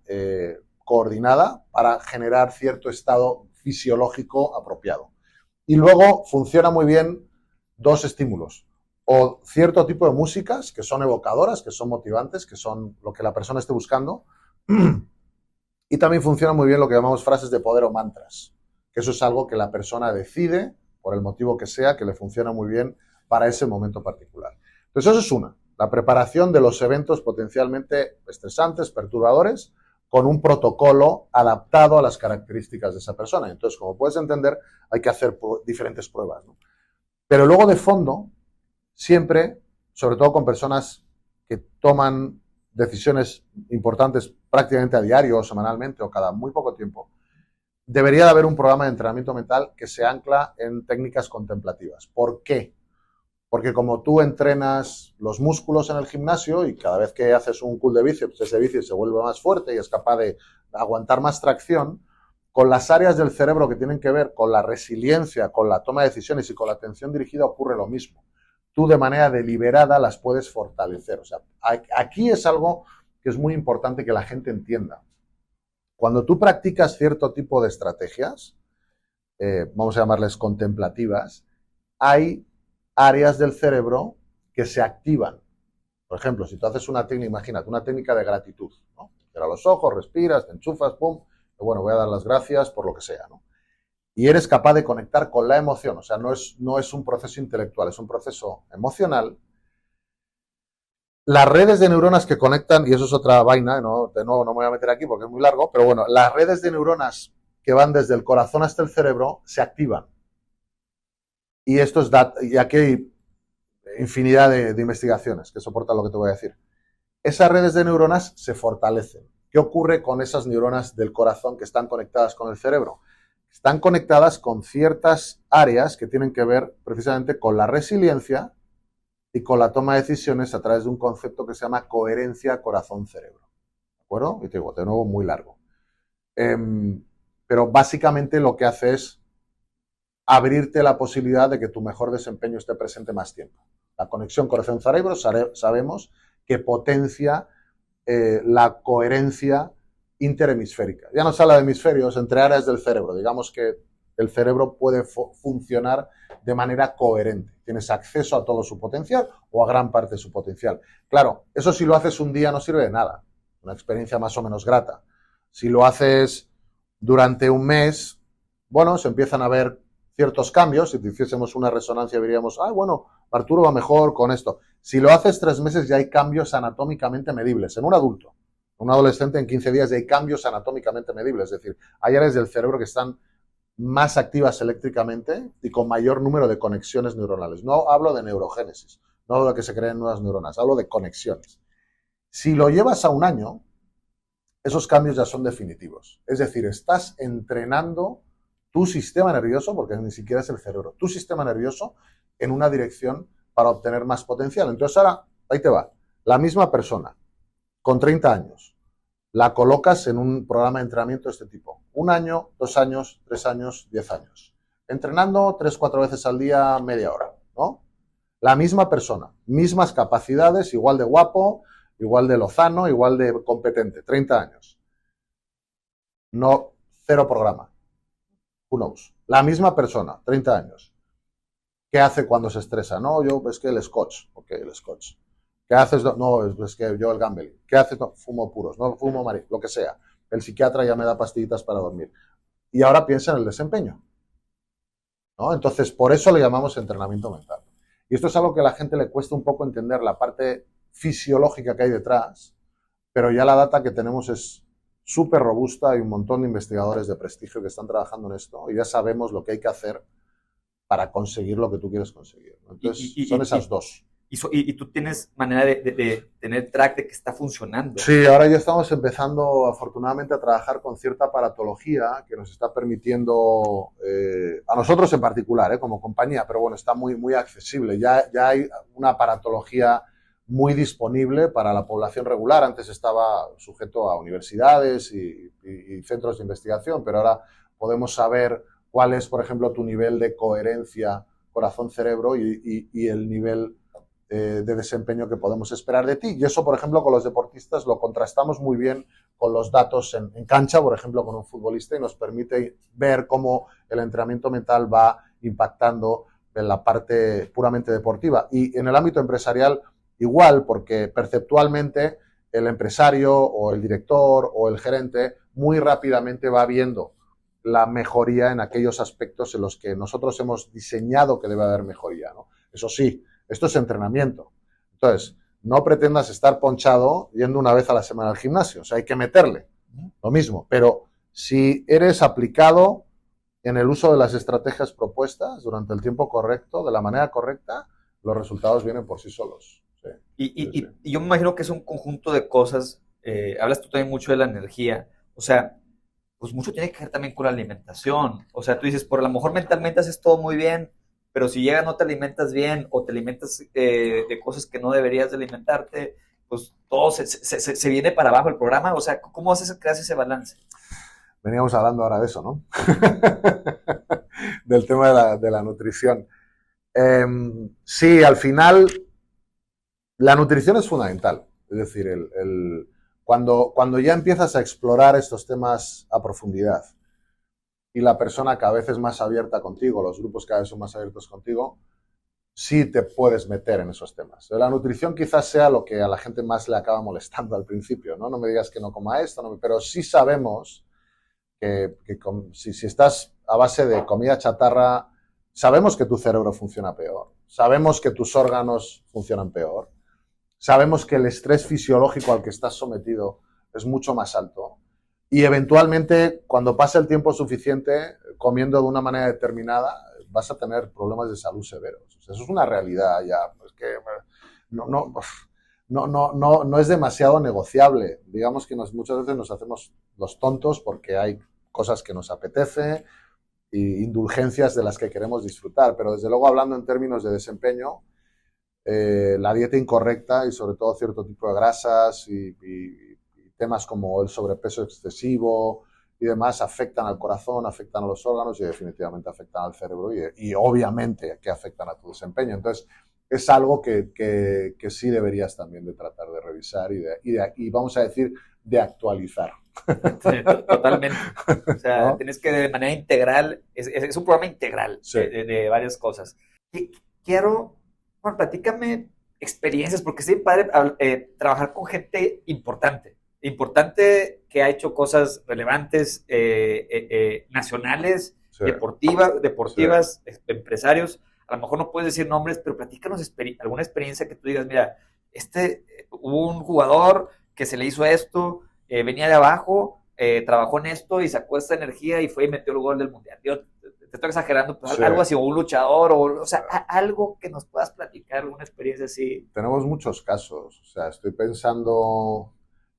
coordinada para generar cierto estado fisiológico apropiado. Y luego funciona muy bien 2 estímulos. O cierto tipo de músicas que son evocadoras, que son motivantes, que son lo que la persona esté buscando. Y también funciona muy bien lo que llamamos frases de poder o mantras, que eso es algo que la persona decide, por el motivo que sea, que le funciona muy bien para ese momento particular. Entonces eso es una, la preparación de los eventos potencialmente estresantes, perturbadores, con un protocolo adaptado a las características de esa persona. Entonces, como puedes entender, hay que hacer diferentes pruebas, ¿no? Pero luego de fondo, siempre, sobre todo con personas que toman decisiones importantes prácticamente a diario o semanalmente o cada muy poco tiempo, debería de haber un programa de entrenamiento mental que se ancla en técnicas contemplativas. ¿Por qué? Porque como tú entrenas los músculos en el gimnasio y cada vez que haces un curl de bíceps, ese bíceps se vuelve más fuerte y es capaz de aguantar más tracción, con las áreas del cerebro que tienen que ver con la resiliencia, con la toma de decisiones y con la atención dirigida ocurre lo mismo. Tú de manera deliberada las puedes fortalecer. O sea, aquí es algo que es muy importante que la gente entienda. Cuando tú practicas cierto tipo de estrategias, vamos a llamarles contemplativas, hay áreas del cerebro que se activan. Por ejemplo, si tú haces una técnica, imagínate, una técnica de gratitud, ¿no? Cierras los ojos, respiras, te enchufas, pum, y bueno, voy a dar las gracias por lo que sea, ¿no? Y eres capaz de conectar con la emoción, o sea, no es un proceso intelectual, es un proceso emocional. Las redes de neuronas que conectan, y eso es otra vaina, ¿no? De nuevo no me voy a meter aquí porque es muy largo, pero bueno, las redes de neuronas que van desde el corazón hasta el cerebro se activan. Y esto es y aquí hay infinidad de investigaciones que soportan lo que te voy a decir. Esas redes de neuronas se fortalecen. ¿Qué ocurre con esas neuronas del corazón que están conectadas con el cerebro? Están conectadas con ciertas áreas que tienen que ver precisamente con la resiliencia y con la toma de decisiones a través de un concepto que se llama coherencia corazón-cerebro. ¿De acuerdo? Y te digo, de nuevo, muy largo. Pero básicamente lo que hace es abrirte la posibilidad de que tu mejor desempeño esté presente más tiempo. La conexión corazón-cerebro sabemos que potencia la coherencia interhemisférica. Ya no se habla de hemisferios, entre áreas del cerebro. Digamos que el cerebro puede funcionar de manera coherente. Tienes acceso a todo su potencial o a gran parte de su potencial. Claro, eso si lo haces un día no sirve de nada. Una experiencia más o menos grata. Si lo haces durante un mes, bueno, se empiezan a ver ciertos cambios. Si te hiciésemos una resonancia diríamos, bueno, Arturo va mejor con esto. Si lo haces 3 meses ya hay cambios anatómicamente medibles en un adulto. Un adolescente en 15 días ya hay cambios anatómicamente medibles. Es decir, hay áreas del cerebro que están más activas eléctricamente y con mayor número de conexiones neuronales. No hablo de neurogénesis, no hablo de que se creen nuevas neuronas, hablo de conexiones. Si lo llevas a un año, esos cambios ya son definitivos. Es decir, estás entrenando tu sistema nervioso, porque ni siquiera es el cerebro, tu sistema nervioso en una dirección para obtener más potencial. Entonces ahora, ahí te va, la misma persona, con 30 años, la colocas en un programa de entrenamiento de este tipo. 1 año, 2 años, 3 años, 10 años. Entrenando 3-4 veces al día, media hora, ¿no? La misma persona, mismas capacidades, igual de guapo, igual de lozano, igual de competente, 30 años. No, cero programa. Who knows? La misma persona, 30 años. ¿Qué hace cuando se estresa? No, yo, es que el scotch. Ok, el scotch. ¿Qué haces? No, es que yo el gambling. ¿Qué haces? No, fumo puros, no fumo marihuana, lo que sea. El psiquiatra ya me da pastillitas para dormir. Y ahora piensa en el desempeño, ¿no? Entonces, por eso le llamamos entrenamiento mental. Y esto es algo que a la gente le cuesta un poco entender, la parte fisiológica que hay detrás, pero ya la data que tenemos es súper robusta. Hay un montón de investigadores de prestigio que están trabajando en esto y ya sabemos lo que hay que hacer para conseguir lo que tú quieres conseguir, ¿no? Entonces, son esas dos. Y tú tienes manera de tener track de que está funcionando. Sí, ahora ya estamos empezando, afortunadamente, a trabajar con cierta aparatología que nos está permitiendo, a nosotros en particular, como compañía, pero bueno, está muy, muy accesible. Ya hay una aparatología muy disponible para la población regular. Antes estaba sujeto a universidades y centros de investigación, pero ahora podemos saber cuál es, por ejemplo, tu nivel de coherencia corazón-cerebro y el nivel de desempeño que podemos esperar de ti. Y eso, por ejemplo, con los deportistas lo contrastamos muy bien con los datos en cancha, por ejemplo, con un futbolista, y nos permite ver cómo el entrenamiento mental va impactando en la parte puramente deportiva. Y en el ámbito empresarial, igual, porque perceptualmente el empresario o el director o el gerente muy rápidamente va viendo la mejoría en aquellos aspectos en los que nosotros hemos diseñado que debe haber mejoría, ¿no? Eso sí, esto es entrenamiento. Entonces, no pretendas estar ponchado yendo una vez a la semana al gimnasio. O sea, hay que meterle. Lo mismo. Pero si eres aplicado en el uso de las estrategias propuestas durante el tiempo correcto, de la manera correcta, los resultados vienen por sí solos. Sí. Y yo me imagino que es un conjunto de cosas. Hablas tú también mucho de la energía. O sea, pues mucho tiene que ver también con la alimentación. O sea, tú dices, por a lo mejor mentalmente haces todo muy bien, pero si llega no te alimentas bien o te alimentas de cosas que no deberías de alimentarte, pues todo se viene para abajo el programa. O sea, ¿cómo haces creas ese balance? Veníamos hablando ahora de eso, ¿no? Del tema de la nutrición. Sí, al final la nutrición es fundamental. Es decir, cuando ya empiezas a explorar estos temas a profundidad y la persona cada vez es más abierta contigo, los grupos cada vez son más abiertos contigo, sí te puedes meter en esos temas. La nutrición quizás sea lo que a la gente más le acaba molestando al principio, ¿no? No me digas que no coma esto, pero sí sabemos que si estás a base de comida chatarra, sabemos que tu cerebro funciona peor, sabemos que tus órganos funcionan peor, sabemos que el estrés fisiológico al que estás sometido es mucho más alto. Y eventualmente, cuando pase el tiempo suficiente, comiendo de una manera determinada, vas a tener problemas de salud severos. O sea, eso es una realidad ya. Es que no es demasiado negociable. Digamos que muchas veces nos hacemos los tontos porque hay cosas que nos apetece e indulgencias de las que queremos disfrutar. Pero desde luego, hablando en términos de desempeño, la dieta incorrecta y sobre todo cierto tipo de grasas y temas como el sobrepeso excesivo y demás afectan al corazón, afectan a los órganos y definitivamente afectan al cerebro y obviamente que afectan a tu desempeño. Entonces, es algo que sí deberías también de tratar de revisar y vamos a decir, de actualizar. Totalmente. O sea, ¿no? tienes que de manera integral, es un programa integral Sí. de varias cosas. Quiero, bueno, platícame experiencias, porque es bien padre trabajar con gente importante que ha hecho cosas relevantes, nacionales, Sí, sí. deportivas, empresarios. A lo mejor no puedes decir nombres, pero platícanos alguna experiencia que tú digas, mira, hubo un jugador que se le hizo esto, venía de abajo, trabajó en esto y sacó esta energía y fue y metió el gol del mundial. Yo te estoy exagerando, pues Sí. algo así, o un luchador, o sea, algo que nos puedas platicar, alguna experiencia así. Tenemos muchos casos. O sea, estoy pensando,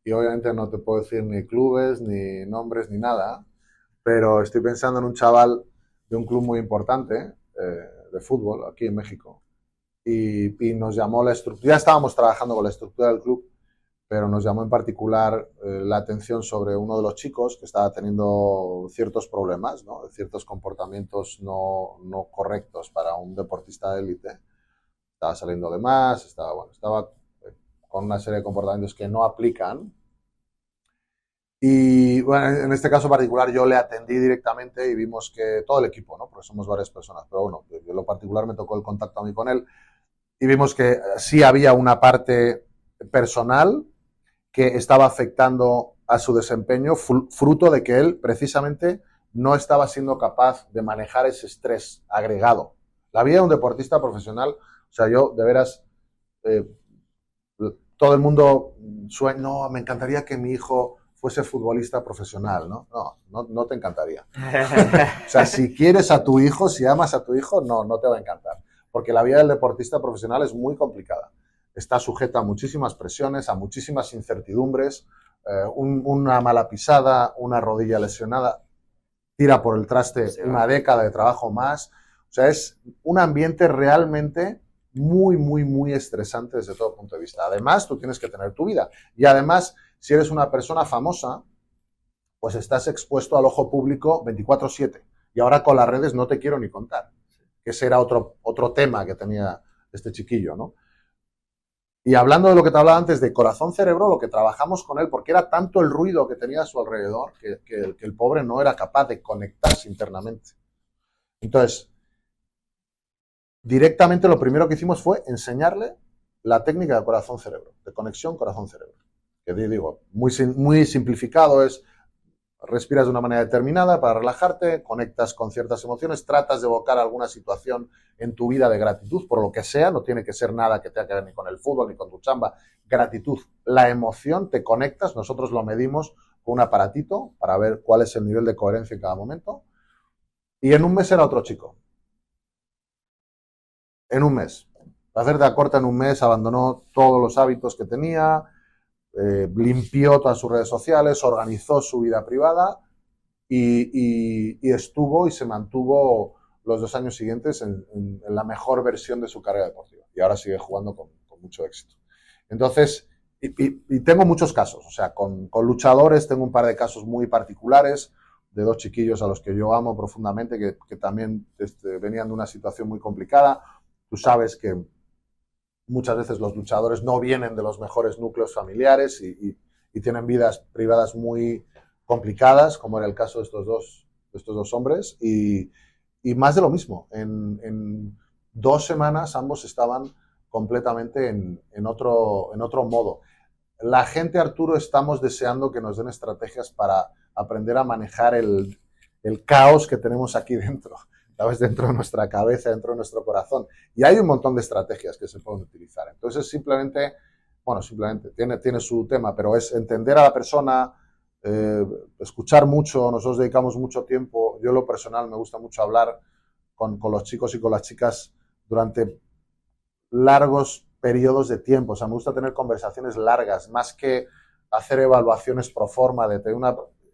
y obviamente no te puedo decir ni clubes, ni nombres, ni nada, pero estoy pensando en un chaval de un club muy importante de fútbol aquí en México. Y nos llamó la estructura, ya estábamos trabajando con la estructura del club, pero nos llamó en particular la atención sobre uno de los chicos que estaba teniendo ciertos problemas, ¿no? Ciertos comportamientos no correctos para un deportista de élite. Estaba saliendo de más, estaba con una serie de comportamientos que no aplican. Y bueno, en este caso particular yo le atendí directamente y vimos que todo el equipo, ¿no? Porque somos varias personas, pero bueno, yo en lo particular me tocó el contacto a mí con él y vimos que sí había una parte personal que estaba afectando a su desempeño, fruto de que él precisamente no estaba siendo capaz de manejar ese estrés agregado. La vida de un deportista profesional, o sea, yo de veras, eh, todo el mundo sueña, no, me encantaría que mi hijo fuese futbolista profesional, ¿no? No te encantaría. O sea, si quieres a tu hijo, si amas a tu hijo, no te va a encantar. Porque la vida del deportista profesional es muy complicada. Está sujeta a muchísimas presiones, a muchísimas incertidumbres, una mala pisada, una rodilla lesionada, tira por el traste una década de trabajo más. O sea, es un ambiente realmente muy estresante desde todo punto de vista. Además, tú tienes que tener tu vida. Y además, si eres una persona famosa, pues estás expuesto al ojo público 24/7. Y ahora con las redes no te quiero ni contar, que ese era otro tema que tenía este chiquillo, ¿no? Y hablando de lo que te hablaba antes de corazón-cerebro, lo que trabajamos con él, porque era tanto el ruido que tenía a su alrededor, que el pobre no era capaz de conectarse internamente. Entonces, directamente lo primero que hicimos fue enseñarle la técnica de corazón-cerebro, de conexión corazón-cerebro. Que digo, muy simplificado es, respiras de una manera determinada para relajarte, conectas con ciertas emociones, tratas de evocar alguna situación en tu vida de gratitud, por lo que sea, no tiene que ser nada que tenga que ver ni con el fútbol ni con tu chamba, gratitud. La emoción, te conectas, nosotros lo medimos con un aparatito para ver cuál es el nivel de coherencia en cada momento, y en un mes era otro chico. En un mes. Para hacerte la corta, en un mes abandonó todos los hábitos que tenía, limpió todas sus redes sociales, organizó su vida privada y estuvo y se mantuvo los 2 años siguientes en la mejor versión de su carrera deportiva. Y ahora sigue jugando con mucho éxito. Entonces, y tengo muchos casos, o sea, con luchadores tengo un par de casos muy particulares de 2 chiquillos a los que yo amo profundamente, que también venían de una situación muy complicada. Tú sabes que muchas veces los luchadores no vienen de los mejores núcleos familiares y tienen vidas privadas muy complicadas, como era el caso de estos dos hombres, y más de lo mismo. En 2 semanas ambos estaban completamente en otro modo. La gente, Arturo, estamos deseando que nos den estrategias para aprender a manejar el caos que tenemos aquí dentro. ¿Sabes? Dentro de nuestra cabeza, dentro de nuestro corazón. Y hay un montón de estrategias que se pueden utilizar. Entonces, simplemente, tiene su tema, pero es entender a la persona, escuchar mucho. Nosotros dedicamos mucho tiempo. Yo, en lo personal, me gusta mucho hablar con los chicos y con las chicas durante largos periodos de tiempo. O sea, me gusta tener conversaciones largas, más que hacer evaluaciones pro forma,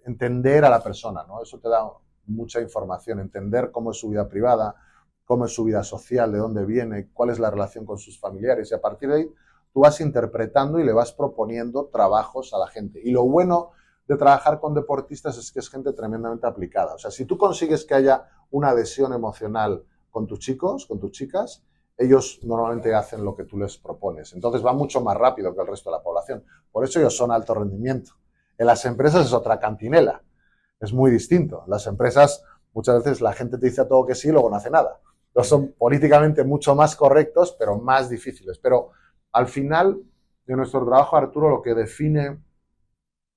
entender a la persona, ¿no? Eso te da mucha información, entender cómo es su vida privada, cómo es su vida social, de dónde viene, cuál es la relación con sus familiares, y a partir de ahí tú vas interpretando y le vas proponiendo trabajos a la gente. Y lo bueno de trabajar con deportistas es que es gente tremendamente aplicada. O sea, si tú consigues que haya una adhesión emocional con tus chicos, con tus chicas, ellos normalmente hacen lo que tú les propones. Entonces va mucho más rápido que el resto de la población. Por eso ellos son alto rendimiento. En las empresas es otra cantinela. Es muy distinto. En las empresas muchas veces la gente te dice a todo que sí y luego no hace nada. Entonces son políticamente mucho más correctos, pero más difíciles. Pero al final de nuestro trabajo, Arturo, lo que define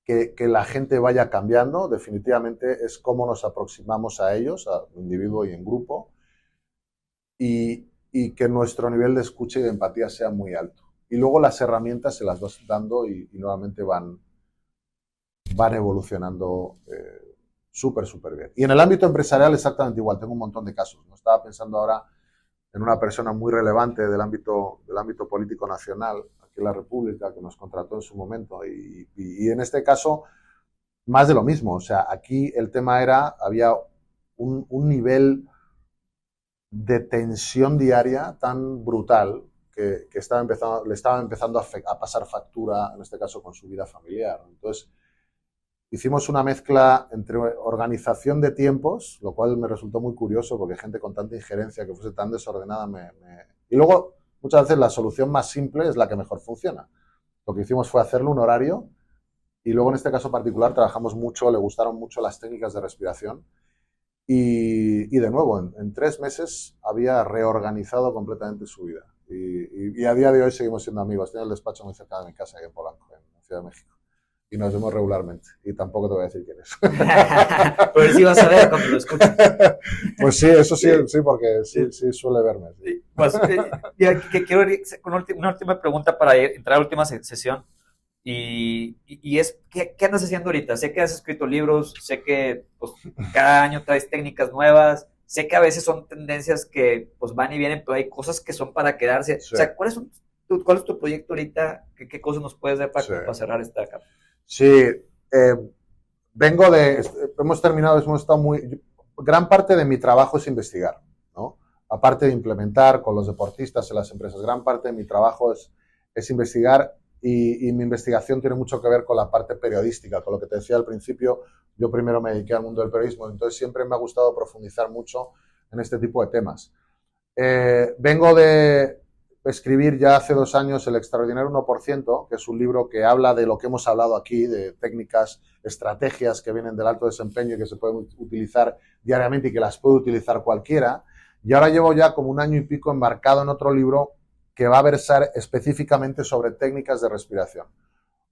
que la gente vaya cambiando definitivamente es cómo nos aproximamos a ellos, a individuo y en grupo, y que nuestro nivel de escucha y de empatía sea muy alto. Y luego las herramientas se las vas dando y nuevamente van evolucionando súper bien. Y en el ámbito empresarial exactamente igual, tengo un montón de casos. ¿No? Estaba pensando ahora en una persona muy relevante del ámbito político nacional, aquí en la República, que nos contrató en su momento. Y en este caso, más de lo mismo. O sea, aquí el tema había un nivel de tensión diaria tan brutal que le estaba empezando a pasar factura, en este caso con su vida familiar. Entonces, hicimos una mezcla entre organización de tiempos, lo cual me resultó muy curioso porque gente con tanta injerencia que fuese tan desordenada Y luego, muchas veces la solución más simple es la que mejor funciona. Lo que hicimos fue hacerle un horario y luego en este caso particular trabajamos mucho, le gustaron mucho las técnicas de respiración y de nuevo, en 3 meses había reorganizado completamente su vida. Y a día de hoy seguimos siendo amigos. Tiene el despacho muy cerca de mi casa, ahí en Polanco, en la Ciudad de México. Y nos vemos regularmente. Y tampoco te voy a decir quién es. Pero sí vas a ver cuando lo escuches. Pues sí, eso sí, porque sí suele verme. Sí. Pues, que quiero ir con una última pregunta para entrar a la última sesión. Y es, ¿qué andas haciendo ahorita? Sé que has escrito libros, sé que pues, cada año traes técnicas nuevas, sé que a veces son tendencias que pues, van y vienen, pero hay cosas que son para quedarse. Sí. O sea, ¿cuál es tu proyecto ahorita? ¿Qué cosas nos puedes dar para cerrar esta capa? Sí, hemos estado gran parte de mi trabajo es investigar, ¿no? Aparte de implementar con los deportistas en las empresas, gran parte de mi trabajo es investigar y mi investigación tiene mucho que ver con la parte periodística, con lo que te decía al principio, yo primero me dediqué al mundo del periodismo, entonces siempre me ha gustado profundizar mucho en este tipo de temas. Vengo de escribir ya hace 2 años El extraordinario 1%, que es un libro que habla de lo que hemos hablado aquí, de técnicas, estrategias que vienen del alto desempeño y que se pueden utilizar diariamente y que las puede utilizar cualquiera. Y ahora llevo ya como 1 año y pico embarcado en otro libro que va a versar específicamente sobre técnicas de respiración.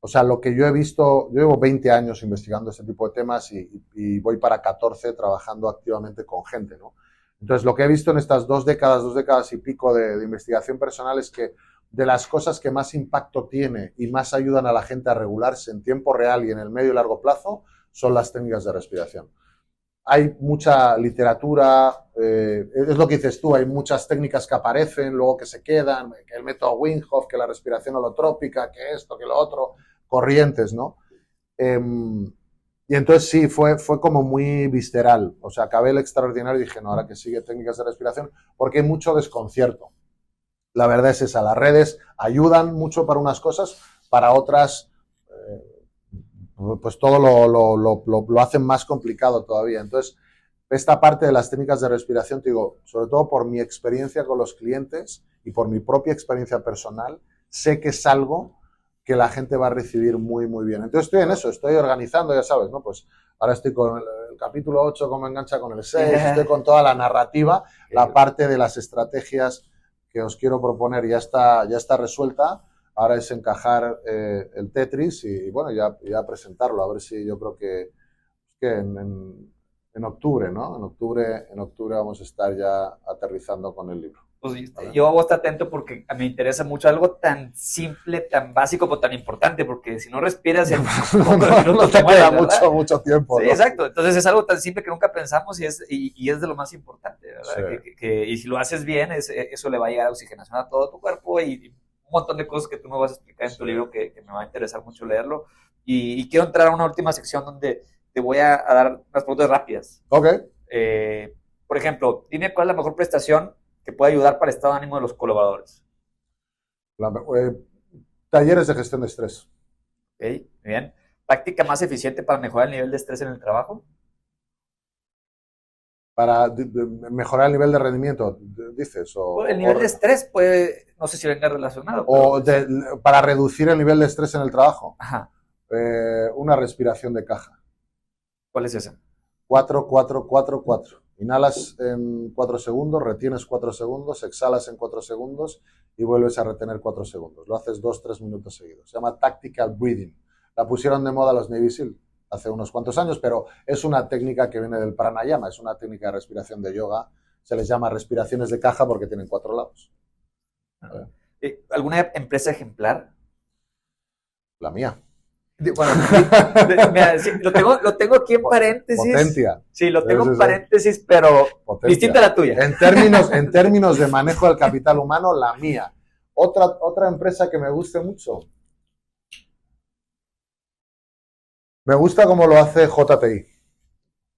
O sea, lo que yo he visto, yo llevo 20 años investigando este tipo de temas y voy para 14 trabajando activamente con gente, ¿no? Entonces, lo que he visto en estas 2 décadas y pico de investigación personal es que de las cosas que más impacto tiene y más ayudan a la gente a regularse en tiempo real y en el medio y largo plazo son las técnicas de respiración. Hay mucha literatura, es lo que dices tú, hay muchas técnicas que aparecen, luego que se quedan, que el método Wim Hof, que la respiración holotrópica, que esto, que lo otro, corrientes, ¿no? Y entonces sí, fue como muy visceral. O sea, acabé El extraordinario y dije, no, ahora que sigue técnicas de respiración, porque hay mucho desconcierto. La verdad es esa, las redes ayudan mucho para unas cosas, para otras, pues todo lo hacen más complicado todavía. Entonces, esta parte de las técnicas de respiración, te digo, sobre todo por mi experiencia con los clientes y por mi propia experiencia personal, sé que es algo que la gente va a recibir muy bien. Entonces estoy en eso, estoy organizando, ya sabes, ¿no? Pues ahora estoy con el capítulo 8, cómo engancha con el 6, estoy con toda la narrativa, la parte de las estrategias que os quiero proponer ya está resuelta, ahora es encajar el Tetris y bueno, ya presentarlo, a ver si yo creo que en octubre, ¿no? En octubre vamos a estar ya aterrizando con el libro. Pues yo voy a estar atento porque me interesa mucho algo tan simple, tan básico, pero tan importante, porque si no respiras en no te queda mucho tiempo. Sí, ¿no? Exacto. Entonces es algo tan simple que nunca pensamos y es de lo más importante, ¿verdad? Sí. Y si lo haces bien, eso le va a llegar a oxigenación a todo tu cuerpo y un montón de cosas que tú me vas a explicar en tu libro que me va a interesar mucho leerlo. Y quiero entrar a una última sección donde te voy a dar unas preguntas rápidas. Ok. Por ejemplo, dime cuál es la mejor prestación que puede ayudar para el estado de ánimo de los colaboradores. Talleres de gestión de estrés. Ok, muy bien. ¿Práctica más eficiente para mejorar el nivel de estrés en el trabajo? Para mejorar el nivel de rendimiento, dices. El nivel de estrés puede, no sé si venga relacionado. Para reducir el nivel de estrés en el trabajo. Ajá. Una respiración de caja. ¿Cuál es esa? 4, 4, 4, 4. Inhalas en 4 segundos, retienes 4 segundos, exhalas en 4 segundos y vuelves a retener 4 segundos. Lo haces 2-3 minutos seguidos. Se llama Tactical Breathing. La pusieron de moda los Navy SEAL hace unos cuantos años, pero es una técnica que viene del pranayama, es una técnica de respiración de yoga. Se les llama respiraciones de caja porque tienen 4 lados. ¿Alguna empresa ejemplar? La mía. Bueno, mira, sí, lo tengo aquí en paréntesis. Potencia. Sí, lo tengo en paréntesis, pero Potencia. Distinta a la tuya. En términos de manejo del capital humano, la mía. Otra empresa que me guste mucho. Me gusta cómo lo hace JTI.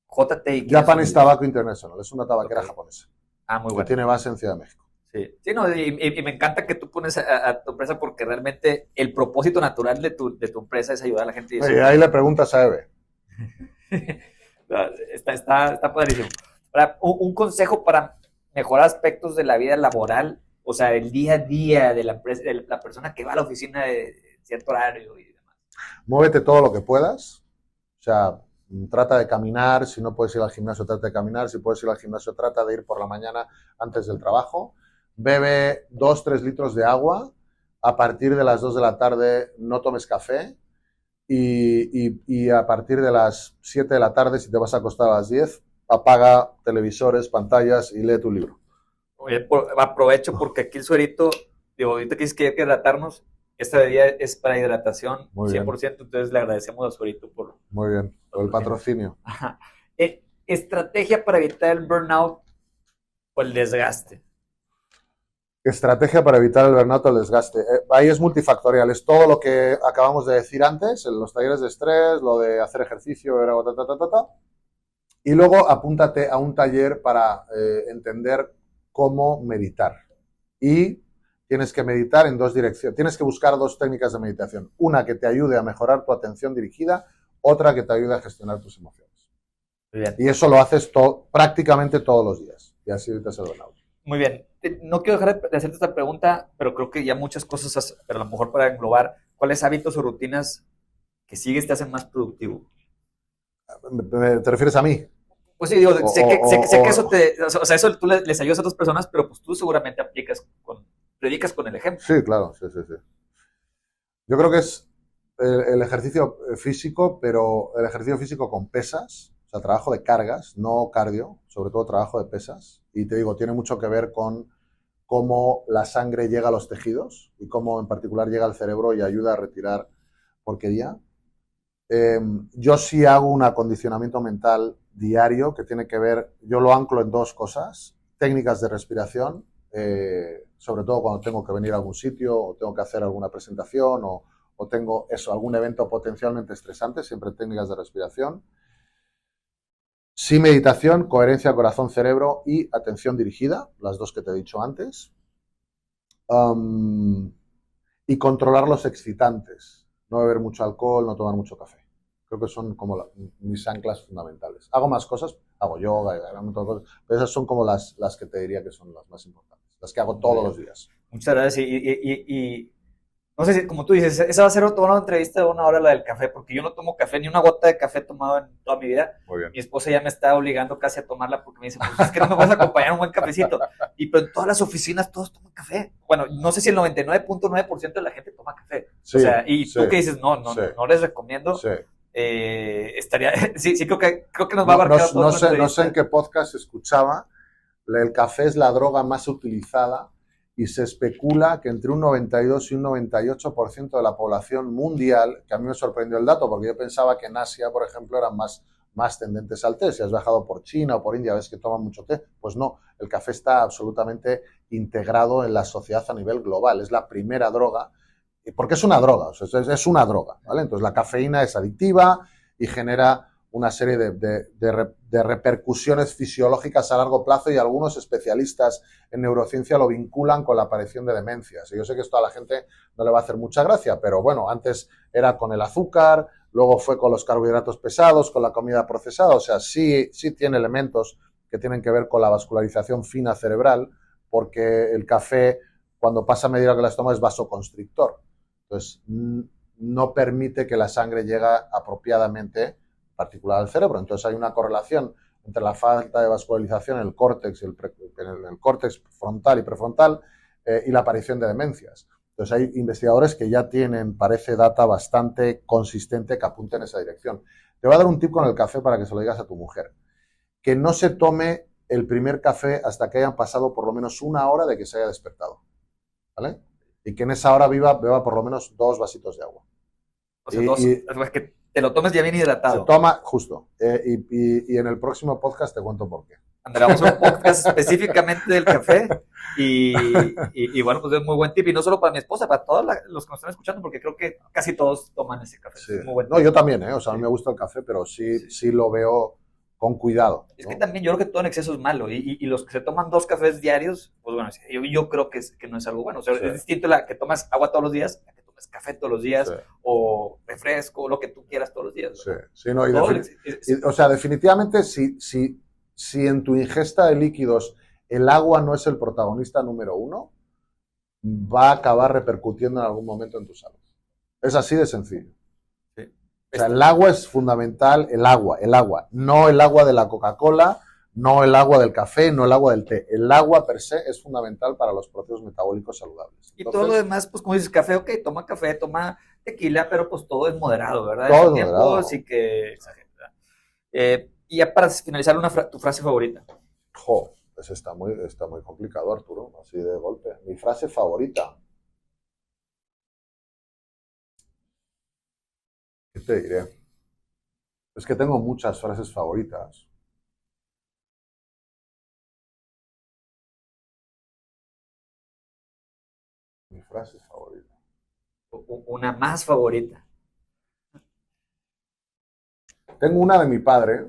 JTI. Japanese Tobacco International. Es una tabaquera japonesa. Muy bueno. Que tiene base en Ciudad de México. Sí, no, y me encanta que tú pones a tu empresa porque realmente el propósito natural de tu empresa es ayudar a la gente. Y ahí le preguntas a Eve. Está padrísimo. Un consejo para mejorar aspectos de la vida laboral, o sea, el día a día de la empresa, de la persona que va a la oficina de cierto horario y demás. Muévete todo lo que puedas. O sea, trata de caminar. Si no puedes ir al gimnasio, trata de caminar. Si puedes ir al gimnasio, trata de ir por la mañana antes del trabajo. Bebe 2-3 litros de agua. A partir de las 2 de la tarde no tomes café. Y a partir de las 7 de la tarde, si te vas a acostar a las 10, apaga televisores, pantallas y lee tu libro. Oye, aprovecho porque aquí el suerito, digo, ahorita que dices que hay que hidratarnos, esta bebida es para hidratación, muy 100%, bien. Entonces le agradecemos al suerito por... Muy bien, por el patrocinio. Ajá. Estrategia para evitar el burnout o el desgaste. Estrategia para evitar el burnout o el desgaste. Ahí es multifactorial, es todo lo que acabamos de decir antes, en los talleres de estrés, lo de hacer ejercicio, y luego apúntate a un taller para entender cómo meditar. Y tienes que meditar en 2 direcciones, tienes que buscar 2 técnicas de meditación, una que te ayude a mejorar tu atención dirigida, otra que te ayude a gestionar tus emociones. Bien. Y eso lo haces prácticamente todos los días, y así evitas el burnout. Muy bien. No quiero dejar de hacerte esta pregunta, pero creo que ya muchas cosas, pero a lo mejor para englobar, ¿cuáles hábitos o rutinas que sigues te hacen más productivo? ¿Te refieres a mí? Pues sí, digo, sé que eso eso tú les ayudas a otras personas, pero pues tú seguramente predicas con el ejemplo. Sí, claro, sí. Yo creo que es el ejercicio físico, pero el ejercicio físico con pesas, o sea, trabajo de cargas, no cardio, sobre todo trabajo de pesas. Y te digo, tiene mucho que ver con cómo la sangre llega a los tejidos y cómo en particular llega al cerebro y ayuda a retirar porquería. Yo sí hago un acondicionamiento mental diario que tiene que ver, yo lo anclo en 2 cosas, técnicas de respiración, sobre todo cuando tengo que venir a algún sitio o tengo que hacer alguna presentación o tengo algún evento potencialmente estresante, siempre técnicas de respiración. Sí, meditación, coherencia corazón-cerebro y atención dirigida, las 2 que te he dicho antes. Y controlar los excitantes, no beber mucho alcohol, no tomar mucho café. Creo que son como mis anclas fundamentales. Hago más cosas, hago yoga, pero esas son como las que te diría que son las más importantes, las que hago todos los días. Muchas gracias. Y no sé si, como tú dices, esa va a ser una entrevista de 1 hora, la del café, porque yo no tomo café, ni una gota de café he tomado en toda mi vida. Muy bien. Mi esposa ya me está obligando casi a tomarla porque me dice, pues es que no me vas a acompañar un buen cafecito. Y pero en todas las oficinas todos toman café. Bueno, no sé si el 99.9% de la gente toma café. Sí, o sea, y tú que dices, no les recomiendo. Sí. Sí, creo que nos va a abarcar todo. No sé en qué podcast escuchaba, el café es la droga más utilizada y se especula que entre un 92 y un 98% de la población mundial, que a mí me sorprendió el dato porque yo pensaba que en Asia, por ejemplo, eran más tendentes al té. Si has viajado por China o por India, ves que toman mucho té. Pues no, el café está absolutamente integrado en la sociedad a nivel global. Es la primera droga, porque es una droga, o sea, es una droga, ¿vale? Entonces la cafeína es adictiva y genera una serie de repercusiones fisiológicas a largo plazo y algunos especialistas en neurociencia lo vinculan con la aparición de demencias. Y yo sé que esto a la gente no le va a hacer mucha gracia, pero bueno, antes era con el azúcar, luego fue con los carbohidratos pesados, con la comida procesada, o sea, sí tiene elementos que tienen que ver con la vascularización fina cerebral, porque el café, cuando pasa a medida que la tomas, es vasoconstrictor. Entonces, no permite que la sangre llegue apropiadamente, en particular al cerebro. Entonces hay una correlación entre la falta de vascularización en el córtex, el córtex frontal y prefrontal y la aparición de demencias. Entonces hay investigadores que ya tienen, parece, data bastante consistente que apunta en esa dirección. Te voy a dar un tip con el café para que se lo digas a tu mujer. Que no se tome el primer café hasta que hayan pasado por lo menos 1 hora de que se haya despertado, ¿vale? Y que en esa hora beba por lo menos 2 vasitos de agua. O sea, es que te lo tomes ya bien hidratado. Se toma, justo. Y en el próximo podcast te cuento por qué. André, vamos a hacer un podcast específicamente del café y bueno, pues es muy buen tip. Y no solo para mi esposa, para todos los que nos están escuchando, porque creo que casi todos toman ese café. Sí. Muy buen tip. No, yo también, o sea, a mí me gusta el café, pero sí lo veo con cuidado, ¿no? Es que también yo creo que todo en exceso es malo. Y los que se toman 2 cafés diarios, pues bueno, yo creo que no es algo bueno. O sea, es distinto la que tomas agua todos los días, la que tomas café todos los días, o refresco, lo que tú quieras todos los días, ¿no? Sí, no, o sea, definitivamente si en tu ingesta de líquidos el agua no es el protagonista número 1, va a acabar repercutiendo en algún momento en tu salud. Es así de sencillo. O sea, el agua es fundamental, el agua, no el agua de la Coca-Cola, no el agua del café, no el agua del té. El agua per se es fundamental para los procesos metabólicos saludables. Y todo lo demás, pues como dices, café, ok, toma café, toma tequila, pero pues todo es moderado, ¿verdad? Todo es moderado. Así que exagera. Y ya para finalizar, tu frase favorita. Pues está muy complicado, Arturo, así de golpe. Mi frase favorita. ¿Qué te diré? Es que tengo muchas frases favoritas. Mi frase favorita. Una más favorita. Tengo una de mi padre,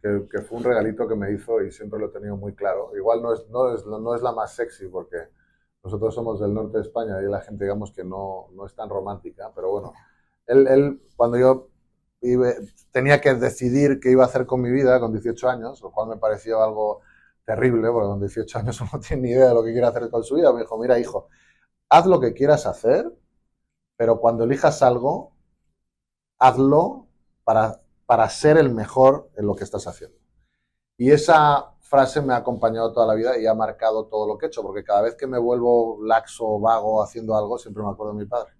que fue un regalito que me hizo y siempre lo he tenido muy claro. Igual no es la más sexy porque nosotros somos del norte de España y la gente, digamos, que no es tan romántica, pero bueno. Él, cuando yo tenía que decidir qué iba a hacer con mi vida con 18 años, lo cual me pareció algo terrible, porque con 18 años uno no tiene ni idea de lo que quiere hacer con su vida, me dijo, mira, hijo, haz lo que quieras hacer, pero cuando elijas algo, hazlo para ser el mejor en lo que estás haciendo. Y esa frase me ha acompañado toda la vida y ha marcado todo lo que he hecho, porque cada vez que me vuelvo laxo o vago haciendo algo, siempre me acuerdo de mi padre,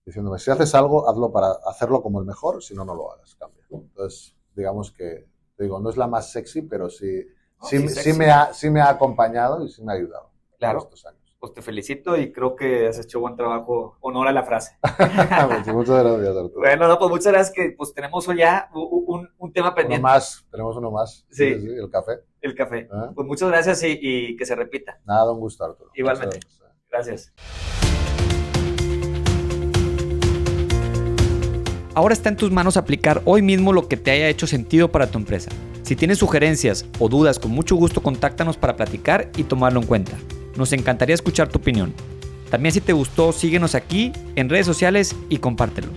diciéndome, si haces algo, hazlo para hacerlo como el mejor, si no, no lo hagas, cambia. Entonces, digamos que, digo, no es la más sexy, pero sí me ha acompañado y sí me ha ayudado. Claro. Estos años. Pues te felicito y creo que has hecho buen trabajo. Honor a la frase. Muchas gracias, Arturo. Bueno, no, pues muchas gracias, que pues tenemos hoy ya un tema pendiente. Tenemos uno más. Sí, el café. El café. Pues muchas gracias y que se repita. Nada, un gusto, Arturo. Igualmente. Gracias. Ahora está en tus manos aplicar hoy mismo lo que te haya hecho sentido para tu empresa. Si tienes sugerencias o dudas, con mucho gusto contáctanos para platicar y tomarlo en cuenta. Nos encantaría escuchar tu opinión. También, si te gustó, síguenos aquí en redes sociales y compártelo.